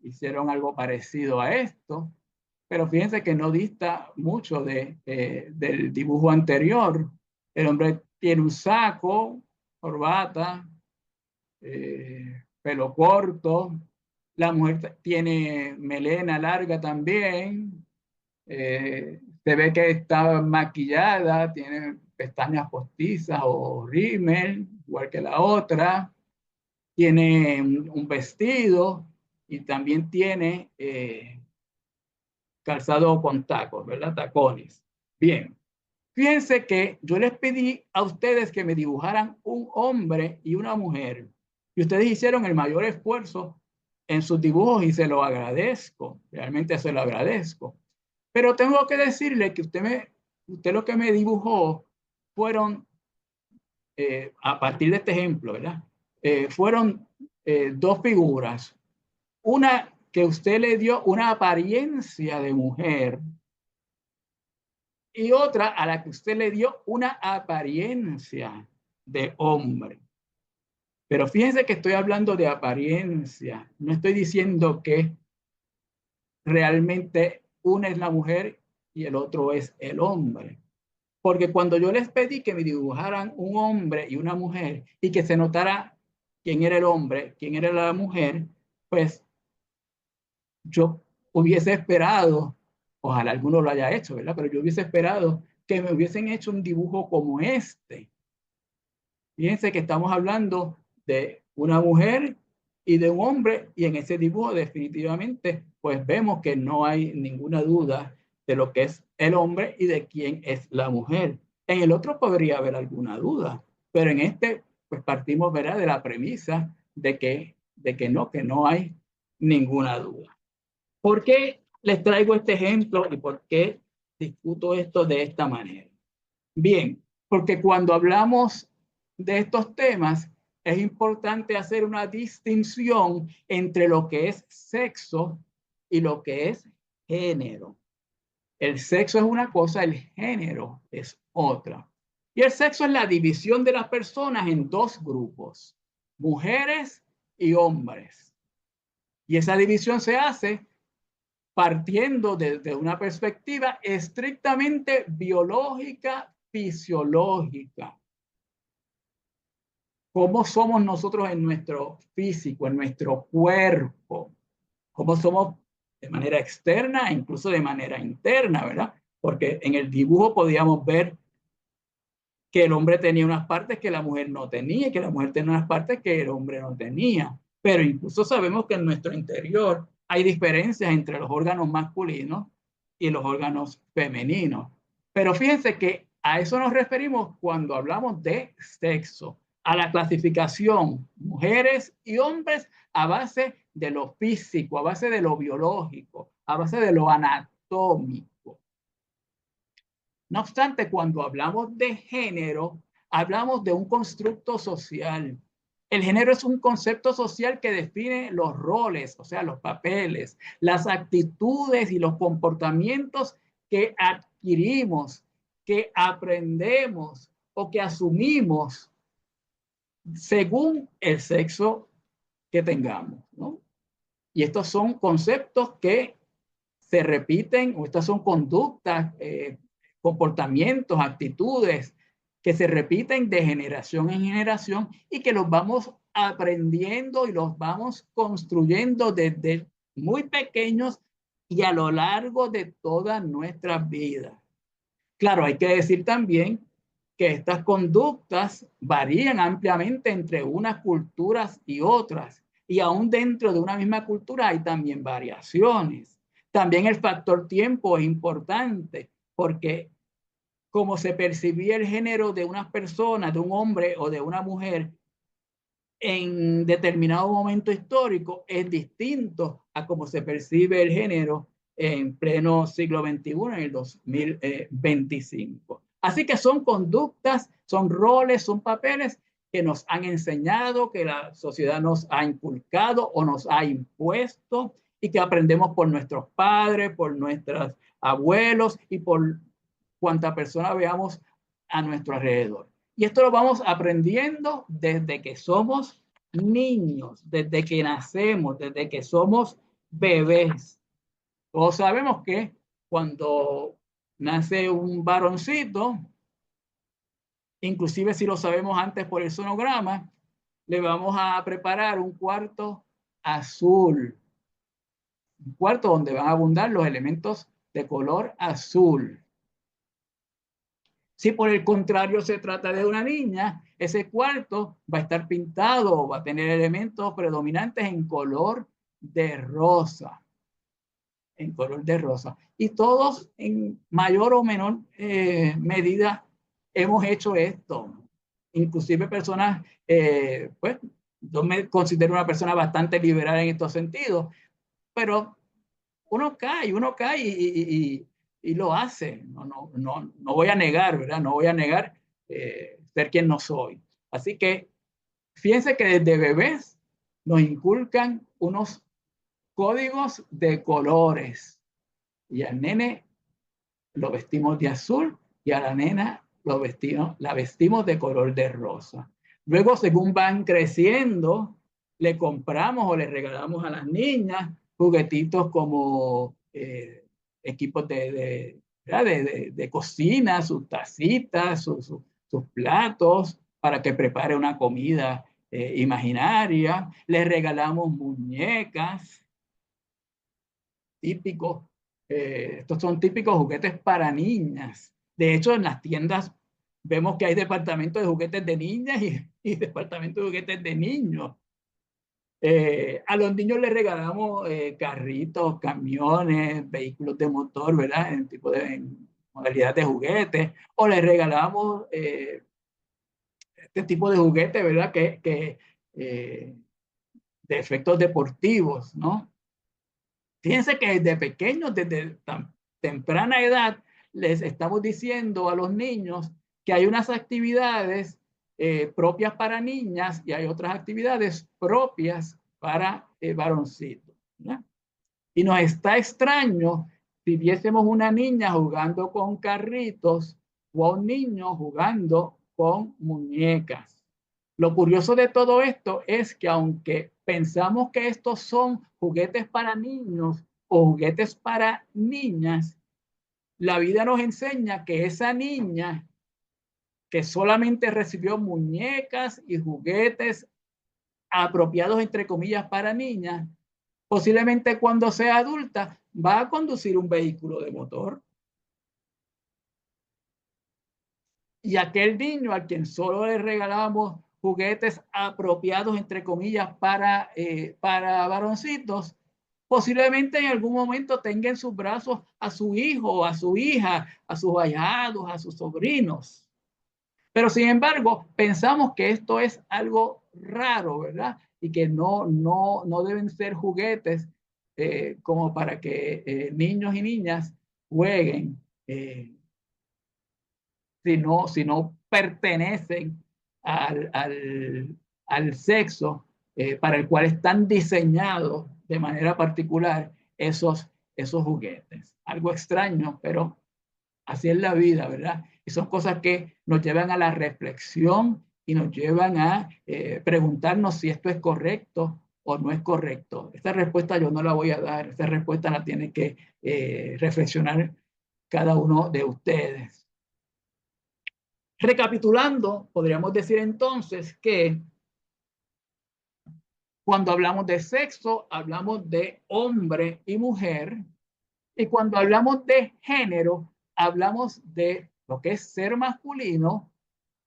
hicieron algo parecido a esto, pero fíjense que no dista mucho del dibujo anterior. El hombre tiene un saco, corbata, pelo corto. La mujer tiene melena larga también. Se ve que está maquillada, tiene pestañas postizas o rímel, igual que la otra. Tiene un vestido y también tiene calzado con tacos, ¿verdad? Tacones. Bien. Fíjense que yo les pedí a ustedes que me dibujaran un hombre y una mujer. Y ustedes hicieron el mayor esfuerzo en sus dibujos y se lo agradezco. Realmente se lo agradezco. Pero tengo que decirle que usted lo que me dibujó fueron, a partir de este ejemplo, ¿verdad? Fueron dos figuras. Una que usted le dio una apariencia de mujer y otra a la que usted le dio una apariencia de hombre. Pero fíjense que estoy hablando de apariencia. No estoy diciendo que realmente una es la mujer y el otro es el hombre. Porque cuando yo les pedí que me dibujaran un hombre y una mujer y que se notara quién era el hombre, quién era la mujer, pues yo hubiese esperado, ojalá alguno lo haya hecho, ¿verdad? Pero yo hubiese esperado que me hubiesen hecho un dibujo como este. Fíjense que estamos hablando de una mujer y de un hombre, y en ese dibujo definitivamente pues vemos que no hay ninguna duda de lo que es el hombre y de quién es la mujer. En el otro podría haber alguna duda, pero en este pues partimos, ¿verdad?, de la premisa de que no hay ninguna duda. ¿Por qué les traigo este ejemplo y por qué discuto esto de esta manera? Bien, porque cuando hablamos de estos temas, es importante hacer una distinción entre lo que es sexo y lo que es género. El sexo es una cosa, el género es otra. Y el sexo es la división de las personas en dos grupos, mujeres y hombres. Y esa división se hace partiendo desde una perspectiva estrictamente biológica, fisiológica. ¿Cómo somos nosotros en nuestro físico, en nuestro cuerpo? ¿Cómo somos de manera externa e incluso de manera interna, verdad? Porque en el dibujo podíamos ver que el hombre tenía unas partes que la mujer no tenía, y que la mujer tenía unas partes que el hombre no tenía. Pero incluso sabemos que en nuestro interior hay diferencias entre los órganos masculinos y los órganos femeninos. Pero fíjense que a eso nos referimos cuando hablamos de sexo, a la clasificación mujeres y hombres a base de lo físico, a base de lo biológico, a base de lo anatómico. No obstante, cuando hablamos de género, hablamos de un constructo social. El género es un concepto social que define los roles, o sea, los papeles, las actitudes y los comportamientos que adquirimos, que aprendemos o que asumimos según el sexo que tengamos, ¿no? Y estos son conceptos que se repiten, o estas son conductas, comportamientos, actitudes que se repiten de generación en generación y que los vamos aprendiendo y los vamos construyendo desde muy pequeños y a lo largo de toda nuestra vida. Claro, hay que decir también que estas conductas varían ampliamente entre unas culturas y otras, y aún dentro de una misma cultura hay también variaciones. También el factor tiempo es importante, porque como se percibía el género de unas personas, de un hombre o de una mujer, en determinado momento histórico es distinto a cómo se percibe el género en pleno siglo XXI, en el 2025. Así que son conductas, son roles, son papeles que nos han enseñado, que la sociedad nos ha inculcado o nos ha impuesto y que aprendemos por nuestros padres, por nuestros abuelos y por cuanta persona veamos a nuestro alrededor. Y esto lo vamos aprendiendo desde que somos niños, desde que nacemos, desde que somos bebés. Todos sabemos que cuando nace un varoncito, inclusive si lo sabemos antes por el sonograma, le vamos a preparar un cuarto azul. Un cuarto donde van a abundar los elementos de color azul. Si por el contrario se trata de una niña, ese cuarto va a estar pintado, va a tener elementos predominantes en color de rosa. En color de rosa. Y todos en mayor o menor medida hemos hecho esto. Inclusive personas, pues yo me considero una persona bastante liberal en estos sentidos, pero uno cae y lo hace. No voy a negar, ¿verdad? No voy a negar ser quien no soy. Así que fíjense que desde bebés nos inculcan unos códigos de colores. Y al nene lo vestimos de azul y a la nena la vestimos de color de rosa. Luego, según van creciendo, le compramos o le regalamos a las niñas juguetitos como equipos de cocina, sus tacitas, sus platos, para que prepare una comida imaginaria. Les regalamos muñecas. típicos, estos son típicos juguetes para niñas. De hecho, en las tiendas vemos que hay departamentos de juguetes de niñas y departamentos de juguetes de niños. A los niños les regalamos carritos, camiones, vehículos de motor, ¿verdad? En modalidad de juguetes. O les regalamos este tipo de juguetes, ¿verdad? De efectos deportivos, ¿no? Fíjense que desde pequeños, desde tan temprana edad, les estamos diciendo a los niños que hay unas actividades propias para niñas y hay otras actividades propias para varoncitos, ¿verdad? Y nos está extraño si viésemos una niña jugando con carritos o a un niño jugando con muñecas. Lo curioso de todo esto es que aunque pensamos que estos son juguetes para niños o juguetes para niñas, la vida nos enseña que esa niña que solamente recibió muñecas y juguetes apropiados, entre comillas, para niñas, posiblemente cuando sea adulta va a conducir un vehículo de motor. Y aquel niño a quien solo le regalamos juguetes apropiados, entre comillas, para varoncitos, posiblemente en algún momento tenga en sus brazos a su hijo, a su hija, a sus ahijados, a sus sobrinos. Pero sin embargo, pensamos que esto es algo raro, ¿verdad? Y que no deben ser juguetes como para que niños y niñas jueguen, si no pertenecen al sexo para el cual están diseñados de manera particular esos juguetes. Algo extraño, pero así es la vida, ¿verdad? Y son cosas que nos llevan a la reflexión y nos llevan a preguntarnos si esto es correcto o no es correcto. Esta respuesta yo no la voy a dar, esta respuesta la tiene que reflexionar cada uno de ustedes. Recapitulando, podríamos decir entonces que cuando hablamos de sexo, hablamos de hombre y mujer, y cuando hablamos de género, hablamos de lo que es ser masculino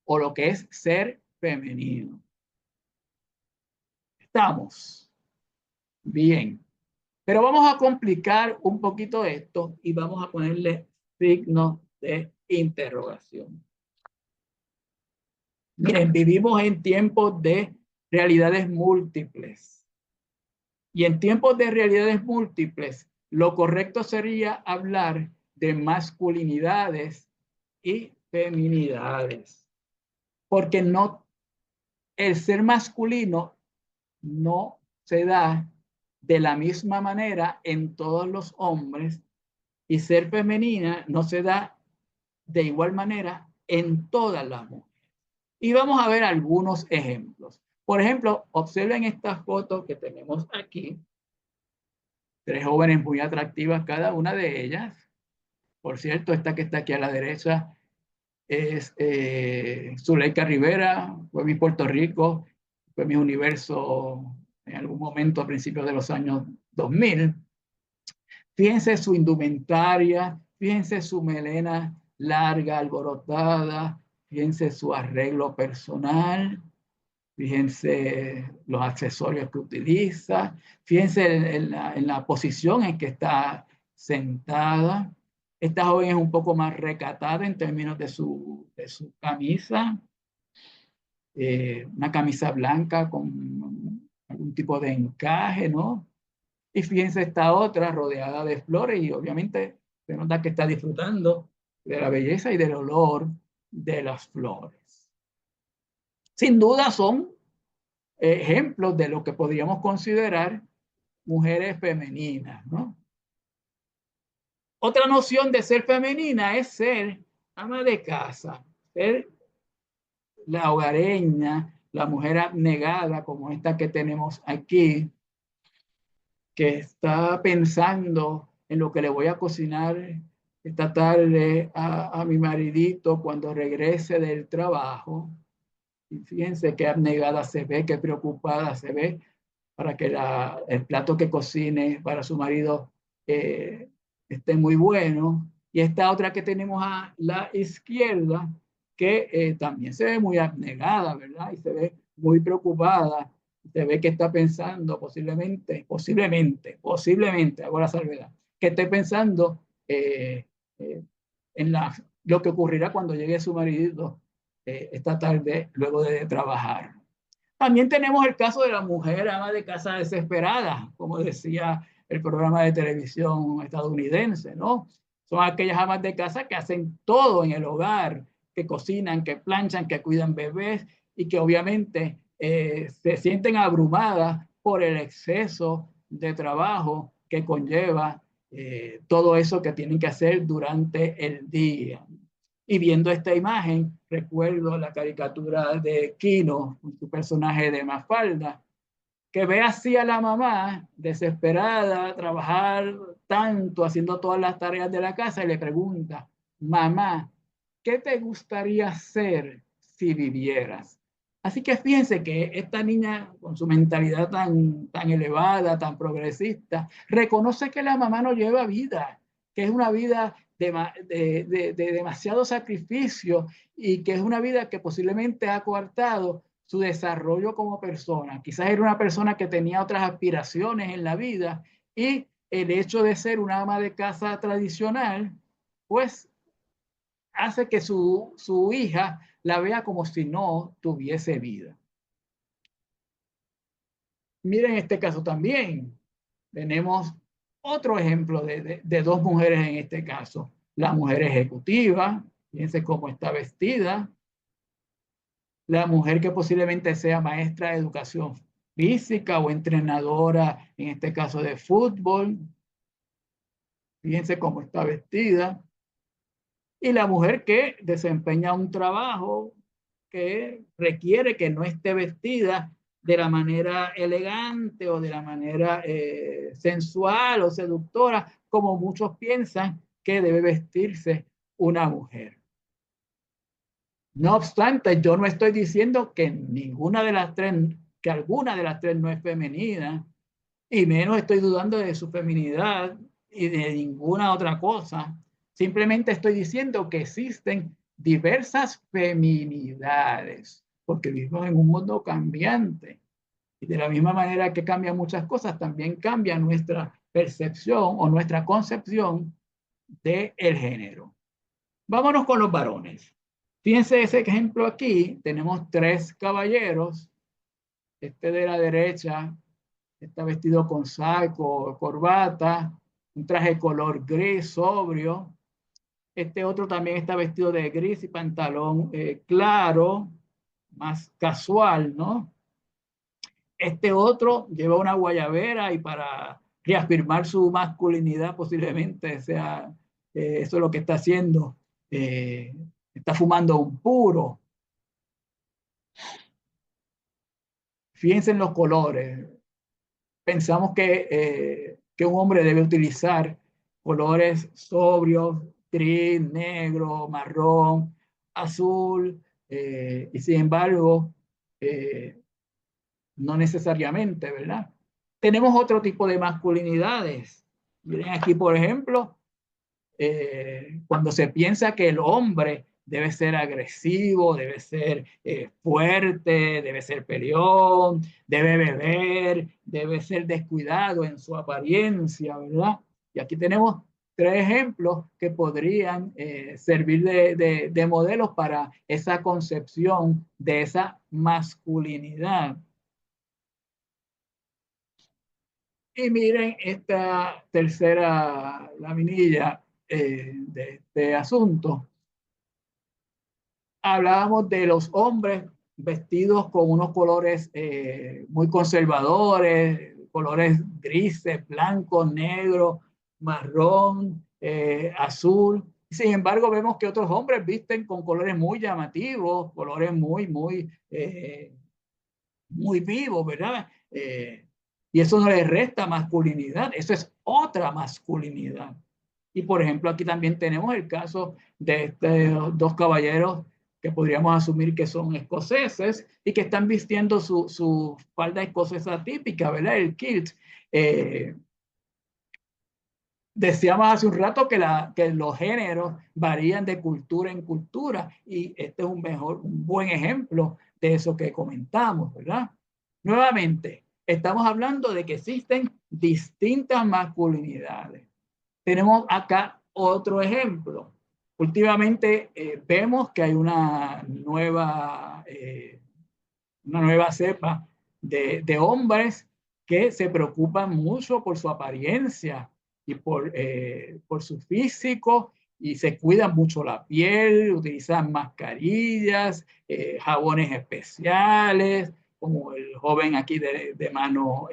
o lo que es ser femenino. ¿Estamos? Bien. Pero vamos a complicar un poquito esto y vamos a ponerle signo de interrogación. Miren, vivimos en tiempos de realidades múltiples. Y en tiempos de realidades múltiples, lo correcto sería hablar de masculinidades y feminidades. Porque el ser masculino no se da de la misma manera en todos los hombres y ser femenina no se da de igual manera en todas las mujeres. Y vamos a ver algunos ejemplos. Por ejemplo, observen estas fotos que tenemos aquí. 3 jóvenes muy atractivas cada una de ellas. Por cierto, esta que está aquí a la derecha es Zuleika Rivera, fue Miss Puerto Rico, fue Miss Universo en algún momento a principios de los años 2000. Fíjense su indumentaria, fíjense su melena larga, alborotada, fíjense su arreglo personal, fíjense los accesorios que utiliza, fíjense en la posición en que está sentada. Esta joven es un poco más recatada en términos de su camisa, una camisa blanca con algún tipo de encaje, ¿no? Y fíjense esta otra rodeada de flores y obviamente se nota que está disfrutando de la belleza y del olor de las flores. Sin duda son ejemplos de lo que podríamos considerar mujeres femeninas, ¿no? Otra noción de ser femenina es ser ama de casa, ser la hogareña, la mujer abnegada como esta que tenemos aquí, que está pensando en lo que le voy a cocinar esta tarde a mi maridito cuando regrese del trabajo. Y fíjense qué abnegada se ve, qué preocupada se ve para que el plato que cocine para su marido muy bueno. Y esta otra que tenemos a la izquierda, que también se ve muy abnegada, ¿verdad? Y se ve muy preocupada. Se ve que está pensando posiblemente, hago la salvedad, que esté pensando en lo que ocurrirá cuando llegue su marido esta tarde luego de trabajar. También tenemos el caso de la mujer ama de casa desesperada, como decía el programa de televisión estadounidense, ¿no? Son aquellas amas de casa que hacen todo en el hogar, que cocinan, que planchan, que cuidan bebés y que obviamente se sienten abrumadas por el exceso de trabajo que conlleva todo eso que tienen que hacer durante el día. Y viendo esta imagen, recuerdo la caricatura de Kino, su personaje de Mafalda, que ve así a la mamá desesperada, trabajar tanto, haciendo todas las tareas de la casa y le pregunta, mamá, ¿qué te gustaría hacer si vivieras? Así que fíjense que esta niña, con su mentalidad tan elevada, tan progresista, reconoce que la mamá no lleva vida, que es una vida de demasiado sacrificio y que es una vida que posiblemente ha coartado su desarrollo como persona. Quizás era una persona que tenía otras aspiraciones en la vida y el hecho de ser una ama de casa tradicional, pues hace que su hija la vea como si no tuviese vida. Miren este caso también. Tenemos otro ejemplo de dos mujeres en este caso. La mujer ejecutiva, fíjense cómo está vestida. La mujer que posiblemente sea maestra de educación física o entrenadora, en este caso de fútbol. Fíjense cómo está vestida. Y la mujer que desempeña un trabajo que requiere que no esté vestida de la manera elegante o de la manera sensual o seductora, como muchos piensan que debe vestirse una mujer. No obstante, yo no estoy diciendo que ninguna de las tres, que alguna de las tres no es femenina, y menos estoy dudando de su feminidad y de ninguna otra cosa. Simplemente estoy diciendo que existen diversas feminidades, porque vivimos en un mundo cambiante. Y de la misma manera que cambian muchas cosas, también cambia nuestra percepción o nuestra concepción del género. Vámonos con los varones. Fíjense ese ejemplo aquí. Tenemos tres caballeros. Este de la derecha está vestido con saco, corbata, un traje color gris sobrio. Este otro también está vestido de gris y pantalón claro, más casual, ¿no? Este otro lleva una guayabera y para reafirmar su masculinidad posiblemente sea eso es lo que está haciendo. Está fumando un puro. Fíjense en los colores. Pensamos que un hombre debe utilizar colores sobrios, gris, negro, marrón, azul, y sin embargo, no necesariamente, ¿verdad? Tenemos otro tipo de masculinidades. Miren aquí, por ejemplo, cuando se piensa que el hombre debe ser agresivo, debe ser fuerte, debe ser peleón, debe beber, debe ser descuidado en su apariencia, ¿verdad? Y aquí tenemos tres ejemplos que podrían servir de modelos para esa concepción de esa masculinidad. Y miren esta tercera laminilla de este asunto. Hablábamos de los hombres vestidos con unos colores muy conservadores, colores grises, blancos, negros, marrón, azul. Sin embargo, vemos que otros hombres visten con colores muy llamativos, colores muy vivos, ¿verdad? Y eso no le resta masculinidad, eso es otra masculinidad. Y por ejemplo, aquí también tenemos el caso de estos dos caballeros que podríamos asumir que son escoceses y que están vistiendo su falda escocesa típica, ¿verdad? El kilt. Decíamos hace un rato que los géneros varían de cultura en cultura y este es un buen ejemplo de eso que comentamos, ¿verdad? Nuevamente, estamos hablando de que existen distintas masculinidades. Tenemos acá otro ejemplo. Últimamente vemos que hay una nueva cepa de hombres que se preocupan mucho por su apariencia y por su físico y se cuidan mucho la piel, utilizan mascarillas, jabones especiales, como el joven aquí de mano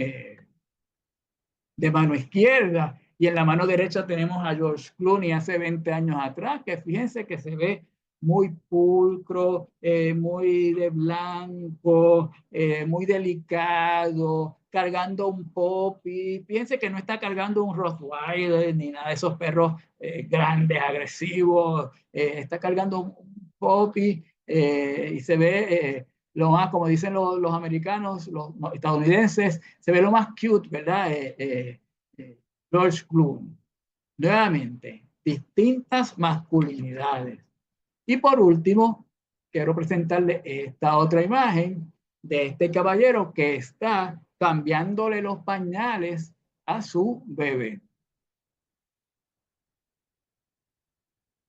izquierda. Y en la mano derecha tenemos a George Clooney hace 20 años atrás, que fíjense que se ve muy pulcro, muy de blanco, muy delicado, cargando un puppy. Piense que no está cargando un Rottweiler ni nada de esos perros grandes, agresivos. Está cargando un puppy y se ve lo más, como dicen los americanos, los estadounidenses, se ve lo más cute, ¿verdad? George Clooney. Nuevamente, distintas masculinidades. Y por último, quiero presentarle esta otra imagen de este caballero que está cambiándole los pañales a su bebé.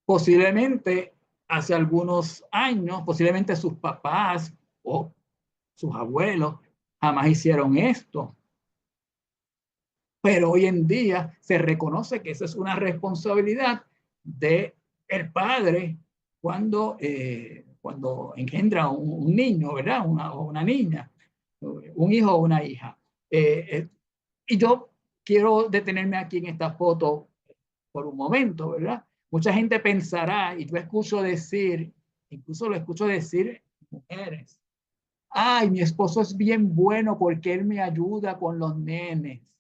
Posiblemente hace algunos años, posiblemente sus papás o sus abuelos jamás hicieron esto. Pero hoy en día se reconoce que esa es una responsabilidad del padre cuando engendra un niño, ¿verdad? O una niña, un hijo o una hija. Y yo quiero detenerme aquí en esta foto por un momento, ¿verdad? Mucha gente pensará, y yo escucho decir, incluso lo escucho decir mujeres, ay, mi esposo es bien bueno porque él me ayuda con los nenes.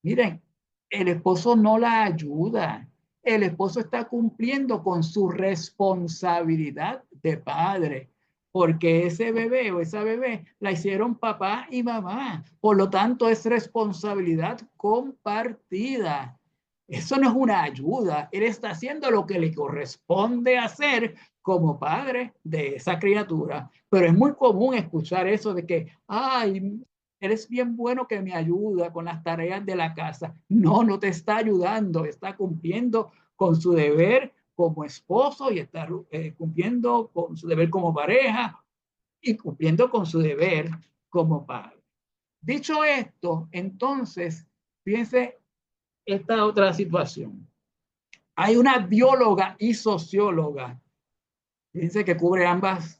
Miren, el esposo no la ayuda. El esposo está cumpliendo con su responsabilidad de padre, porque ese bebé o esa bebé la hicieron papá y mamá. Por lo tanto, es responsabilidad compartida. Eso no es una ayuda. Él está haciendo lo que le corresponde hacer como padre de esa criatura. Pero es muy común escuchar eso de que, ay, eres bien bueno que me ayuda con las tareas de la casa. No, no te está ayudando, está cumpliendo con su deber como esposo y está cumpliendo con su deber como pareja y cumpliendo con su deber como padre. Dicho esto, entonces, fíjense esta otra situación. Hay una bióloga y socióloga, fíjense que cubre ambos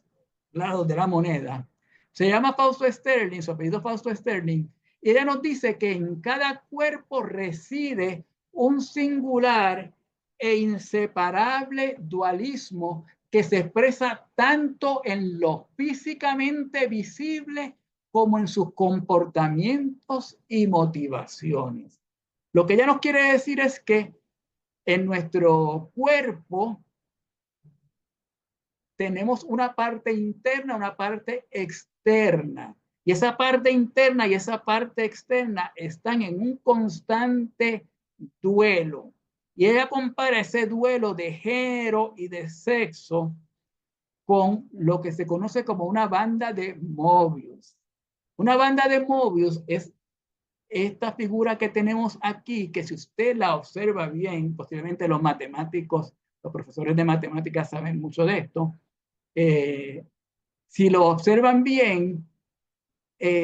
lados de la moneda. Se llama Fausto Sterling, su apellido Fausto Sterling, y ella nos dice que en cada cuerpo reside un singular e inseparable dualismo que se expresa tanto en lo físicamente visible como en sus comportamientos y motivaciones. Lo que ella nos quiere decir es que en nuestro cuerpo tenemos una parte interna, una parte externa. Y esa parte interna y esa parte externa están en un constante duelo. Y ella compara ese duelo de género y de sexo con lo que se conoce como una banda de Mobius. Una banda de Mobius es esta figura que tenemos aquí, que si usted la observa bien, posiblemente los matemáticos, los profesores de matemáticas saben mucho de esto, si lo observan bien,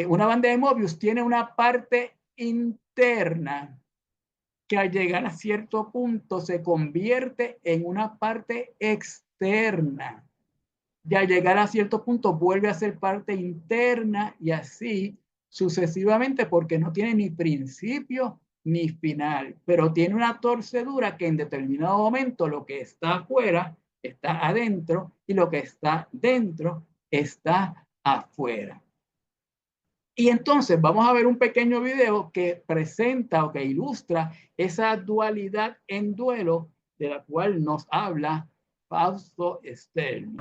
una banda de Mobius tiene una parte interna que al llegar a cierto punto se convierte en una parte externa. Y al llegar a cierto punto vuelve a ser parte interna y así sucesivamente porque no tiene ni principio ni final, pero tiene una torcedura que en determinado momento lo que está afuera está adentro y lo que está dentro está afuera. Y entonces vamos a ver un pequeño video que presenta o que ilustra esa dualidad en duelo de la cual nos habla Fausto Sterling.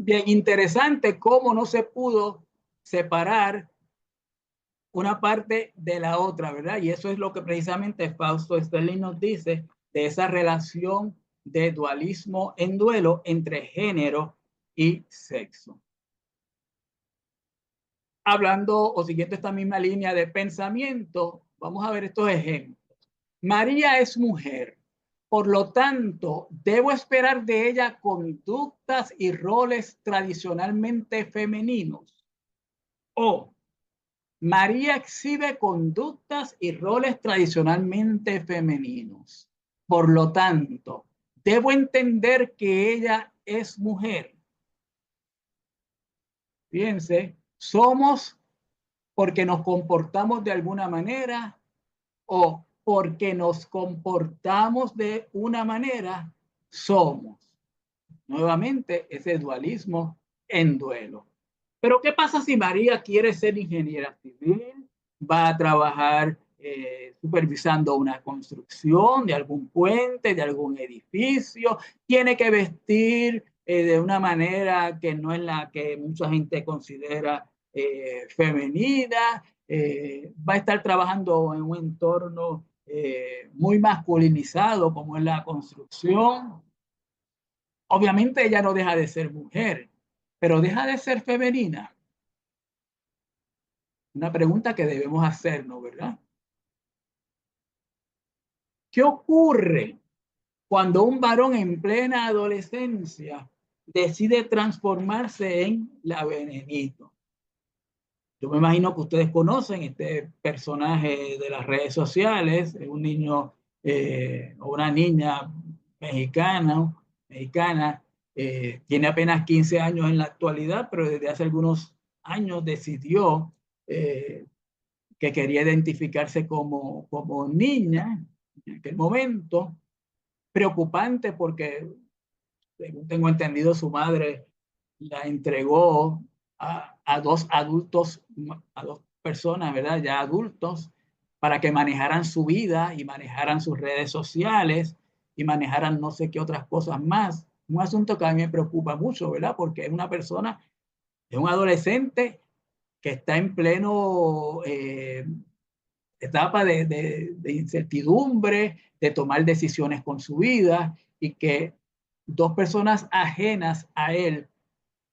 Bien interesante cómo no se pudo separar una parte de la otra, ¿verdad? Y eso es lo que precisamente Fausto Sterling nos dice de esa relación de dualismo en duelo entre género y sexo. Hablando o siguiendo esta misma línea de pensamiento, vamos a ver estos ejemplos. María es mujer, por lo tanto, debo esperar de ella conductas y roles tradicionalmente femeninos. O María exhibe conductas y roles tradicionalmente femeninos. Por lo tanto, debo entender que ella es mujer. Fíjense, somos porque nos comportamos de alguna manera o porque nos comportamos de una manera, somos. Nuevamente, ese dualismo en duelo. Pero ¿qué pasa si María quiere ser ingeniera civil? Va a trabajar supervisando una construcción de algún puente, de algún edificio. Tiene que vestir de una manera que no es la que mucha gente considera femenina. Va a estar trabajando en un entorno muy masculinizado como es la construcción. Obviamente ella no deja de ser mujer, pero deja de ser femenina. Una pregunta que debemos hacernos, ¿verdad? ¿Qué ocurre cuando un varón en plena adolescencia decide transformarse en la Benedito? Yo me imagino que ustedes conocen este personaje de las redes sociales, un niño o una niña mexicana, tiene apenas 15 años en la actualidad, pero desde hace algunos años decidió que quería identificarse como niña en aquel momento. Preocupante porque, según tengo entendido, su madre la entregó a dos adultos, a dos personas, ¿verdad? Ya adultos, para que manejaran su vida y manejaran sus redes sociales y manejaran no sé qué otras cosas más. Un asunto que a mí me preocupa mucho, ¿verdad? Porque es una persona, es un adolescente que está en pleno etapa de incertidumbre, de tomar decisiones con su vida y que dos personas ajenas a él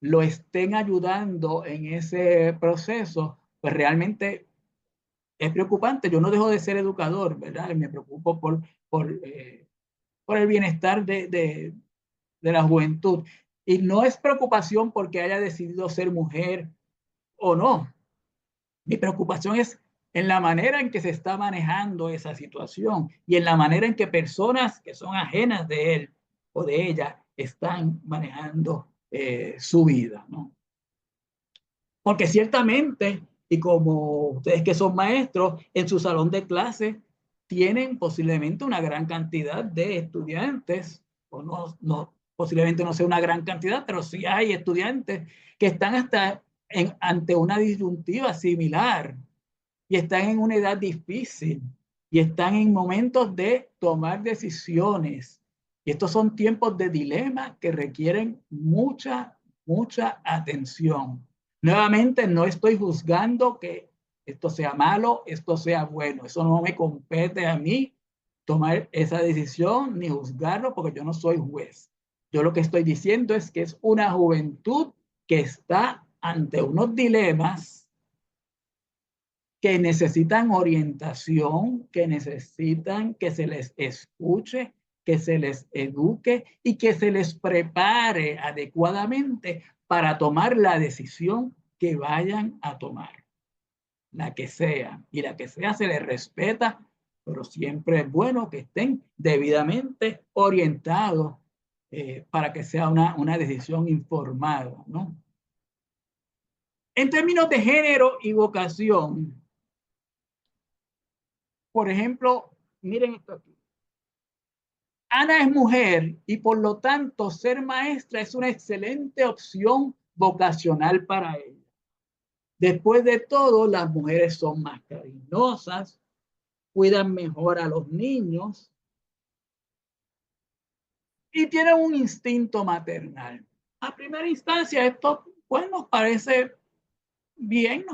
lo estén ayudando en ese proceso, pues realmente es preocupante. Yo no dejo de ser educador, ¿verdad? Y me preocupo por el bienestar de la juventud. Y no es preocupación porque haya decidido ser mujer o no. Mi preocupación es en la manera en que se está manejando esa situación y en la manera en que personas que son ajenas de él o de ella están manejando su vida, ¿no? Porque ciertamente, y como ustedes que son maestros, en su salón de clase tienen posiblemente una gran cantidad de estudiantes, o posiblemente no sea una gran cantidad, pero sí hay estudiantes que están hasta ante una disyuntiva similar y están en una edad difícil y están en momentos de tomar decisiones. Y estos son tiempos de dilema que requieren mucha atención. Nuevamente, no estoy juzgando que esto sea malo, esto sea bueno. Eso no me compete a mí tomar esa decisión ni juzgarlo porque yo no soy juez. Yo lo que estoy diciendo es que es una juventud que está ante unos dilemas que necesitan orientación, que necesitan que se les escuche, que se les eduque y que se les prepare adecuadamente para tomar la decisión que vayan a tomar, la que sea. Y la que sea se les respeta, pero siempre es bueno que estén debidamente orientados para que sea una decisión informada, ¿no? En términos de género y vocación, por ejemplo, miren esto aquí. Ana es mujer y por lo tanto ser maestra es una excelente opción vocacional para ella. Después de todo, las mujeres son más cariñosas, cuidan mejor a los niños y tienen un instinto maternal. a primera instancia esto pues nos parece bien,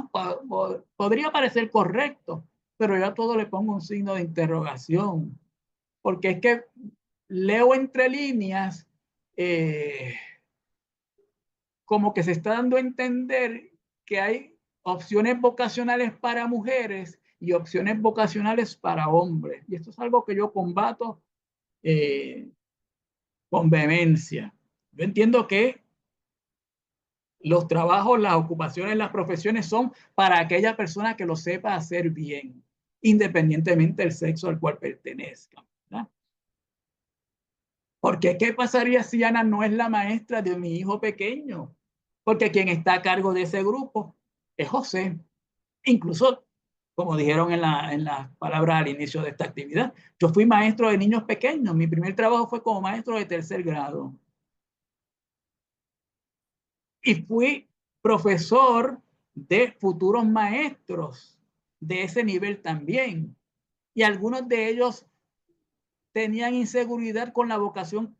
podría parecer correcto, pero yo a todo le pongo un signo de interrogación, porque es que leo entre líneas como que se está dando a entender que hay opciones vocacionales para mujeres y opciones vocacionales para hombres. Y esto es algo que yo combato con vehemencia. Yo entiendo que los trabajos, las ocupaciones, las profesiones son para aquella persona que lo sepa hacer bien, independientemente del sexo al cual pertenezca, ¿verdad? Porque ¿qué pasaría si Ana no es la maestra de mi hijo pequeño? Porque quien está a cargo de ese grupo es José. Incluso, como dijeron en las palabras al inicio de esta actividad, yo fui maestro de niños pequeños. Mi primer trabajo fue como maestro de tercer grado. Y fui profesor de futuros maestros de ese nivel también. Y algunos de ellos tenían inseguridad con la vocación.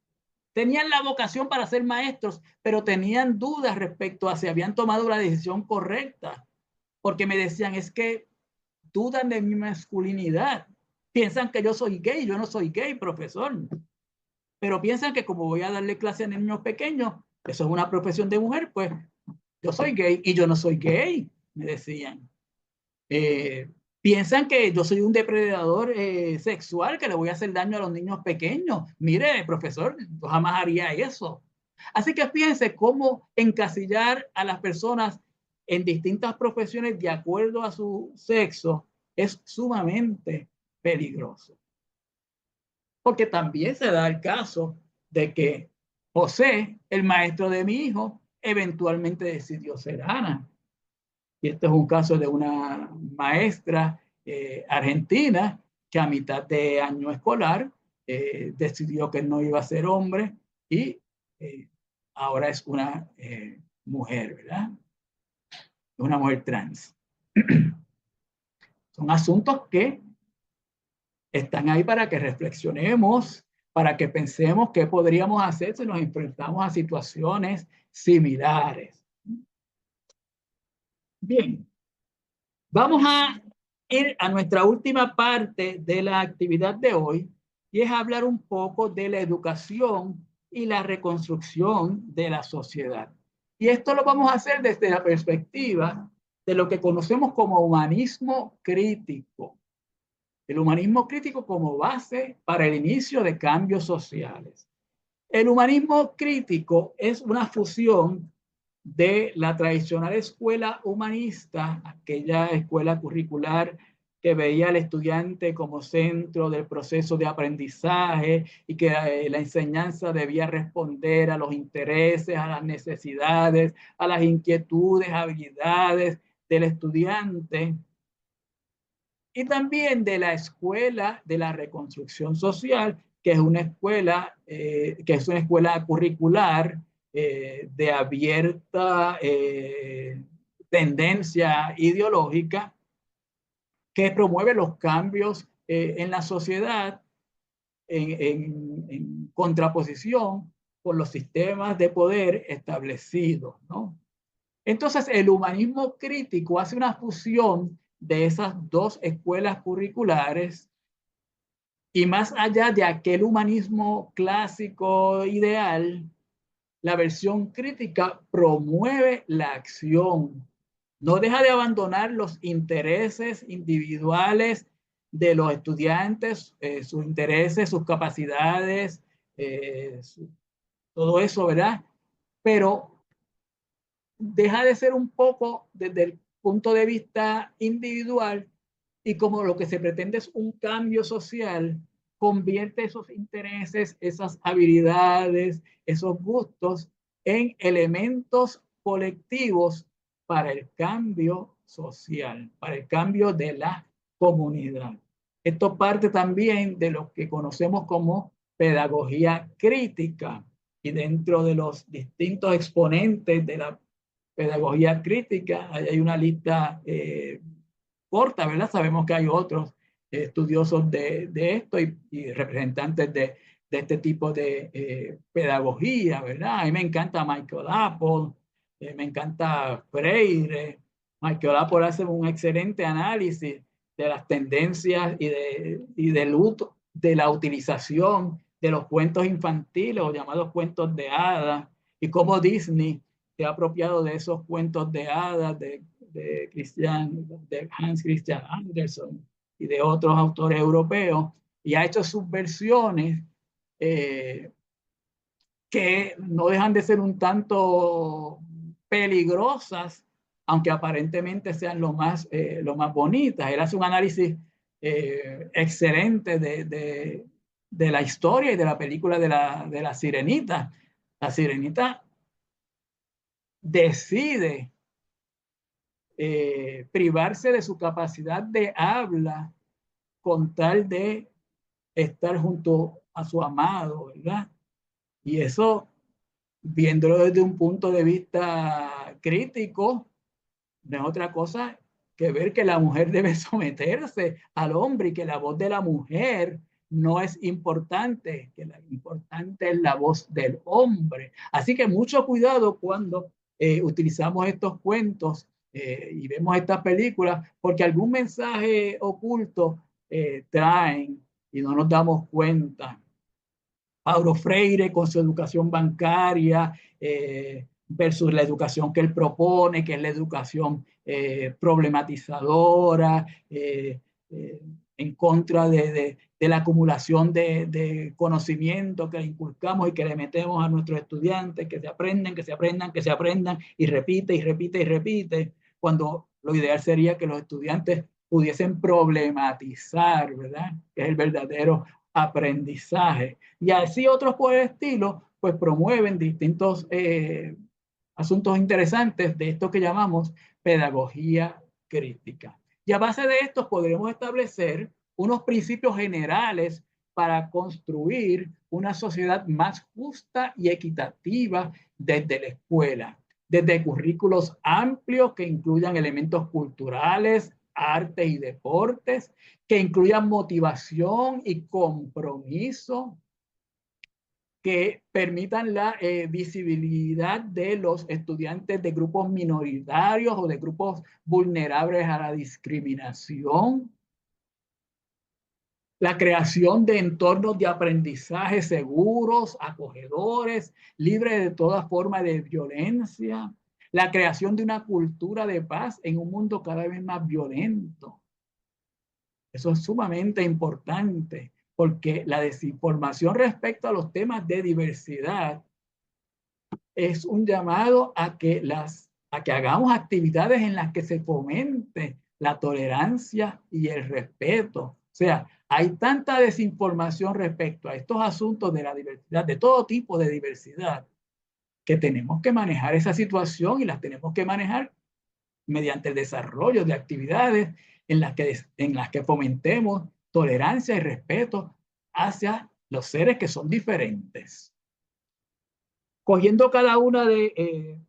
Tenían la vocación para ser maestros, pero tenían dudas respecto a si habían tomado la decisión correcta. Porque me decían, es que dudan de mi masculinidad. Piensan que yo soy gay. Yo no soy gay, profesor. Pero piensan que como voy a darle clase a niños pequeños, eso es una profesión de mujer, pues yo soy gay y yo no soy gay, me decían. Piensan que yo soy un depredador sexual, que le voy a hacer daño a los niños pequeños. Mire, profesor, yo jamás haría eso. Así que fíjense cómo encasillar a las personas en distintas profesiones de acuerdo a su sexo es sumamente peligroso. Porque también se da el caso de que José, el maestro de mi hijo, eventualmente decidió ser Ana. Y este es un caso de una maestra argentina que a mitad de año escolar decidió que no iba a ser hombre y ahora es una mujer, ¿verdad? Una mujer trans. Son asuntos que están ahí para que reflexionemos, para que pensemos qué podríamos hacer si nos enfrentamos a situaciones similares. Bien, vamos a ir a nuestra última parte de la actividad de hoy y es hablar un poco de la educación y la reconstrucción de la sociedad. Y esto lo vamos a hacer desde la perspectiva de lo que conocemos como humanismo crítico. El humanismo crítico como base para el inicio de cambios sociales. El humanismo crítico es una fusión de la tradicional escuela humanista, aquella escuela curricular que veía al estudiante como centro del proceso de aprendizaje y que la enseñanza debía responder a los intereses, a las necesidades, a las inquietudes, habilidades del estudiante. Y también de la escuela de la reconstrucción social, que es una escuela curricular de abierta tendencia ideológica que promueve los cambios en la sociedad en contraposición con los sistemas de poder establecidos, ¿no? Entonces, el humanismo crítico hace una fusión de esas dos escuelas curriculares y más allá de aquel humanismo clásico ideal, la versión crítica promueve la acción. No deja de abandonar los intereses individuales de los estudiantes, sus intereses, sus capacidades, todo eso, ¿verdad? Pero deja de ser un poco desde el punto de vista individual y como lo que se pretende es un cambio social, convierte esos intereses, esas habilidades, esos gustos en elementos colectivos para el cambio social, para el cambio de la comunidad. Esto parte también de lo que conocemos como pedagogía crítica y dentro de los distintos exponentes de la pedagogía crítica, hay una lista corta, ¿verdad? Sabemos que hay otros estudiosos de esto y representantes de este tipo de pedagogía, ¿verdad? A mí me encanta Michael Apple, me encanta Freire. Michael Apple hace un excelente análisis de las tendencias y del uso, de la utilización de los cuentos infantiles o llamados cuentos de hadas, y cómo Disney se ha apropiado de esos cuentos de hadas de Hans Christian Andersen y de otros autores europeos, y ha hecho subversiones que no dejan de ser un tanto peligrosas, aunque aparentemente sean lo más bonitas. Él hace un análisis excelente de la historia y de la película de la Sirenita. La Sirenita decide privarse de su capacidad de habla con tal de estar junto a su amado, ¿verdad? Y eso, viéndolo desde un punto de vista crítico, no es otra cosa que ver que la mujer debe someterse al hombre y que la voz de la mujer no es importante, que la importante es la voz del hombre. Así que mucho cuidado cuando utilizamos estos cuentos y vemos estas películas, porque algún mensaje oculto traen y no nos damos cuenta. Paulo Freire con su educación bancaria versus la educación que él propone, que es la educación problematizadora, en contra de la acumulación de conocimiento que le inculcamos y que le metemos a nuestros estudiantes, que se aprendan, que se aprendan, que se aprendan, y repite y repite y repite, cuando lo ideal sería que los estudiantes pudiesen problematizar, ¿verdad? Que es el verdadero aprendizaje. Y así otros por el estilo, pues promueven distintos asuntos interesantes de esto que llamamos pedagogía crítica. Y a base de esto podremos establecer unos principios generales para construir una sociedad más justa y equitativa desde la escuela, desde currículos amplios que incluyan elementos culturales, artes y deportes, que incluyan motivación y compromiso, que permitan la visibilidad de los estudiantes de grupos minoritarios o de grupos vulnerables a la discriminación, la creación de entornos de aprendizaje seguros, acogedores, libres de toda forma de violencia, la creación de una cultura de paz en un mundo cada vez más violento. Eso es sumamente importante, porque la desinformación respecto a los temas de diversidad es un llamado a que hagamos actividades en las que se fomente la tolerancia y el respeto. O sea, hay tanta desinformación respecto a estos asuntos de la diversidad, de todo tipo de diversidad, que tenemos que manejar esa situación y las tenemos que manejar mediante el desarrollo de actividades en las que fomentemos tolerancia y respeto hacia los seres que son diferentes. Cubriendo cada una de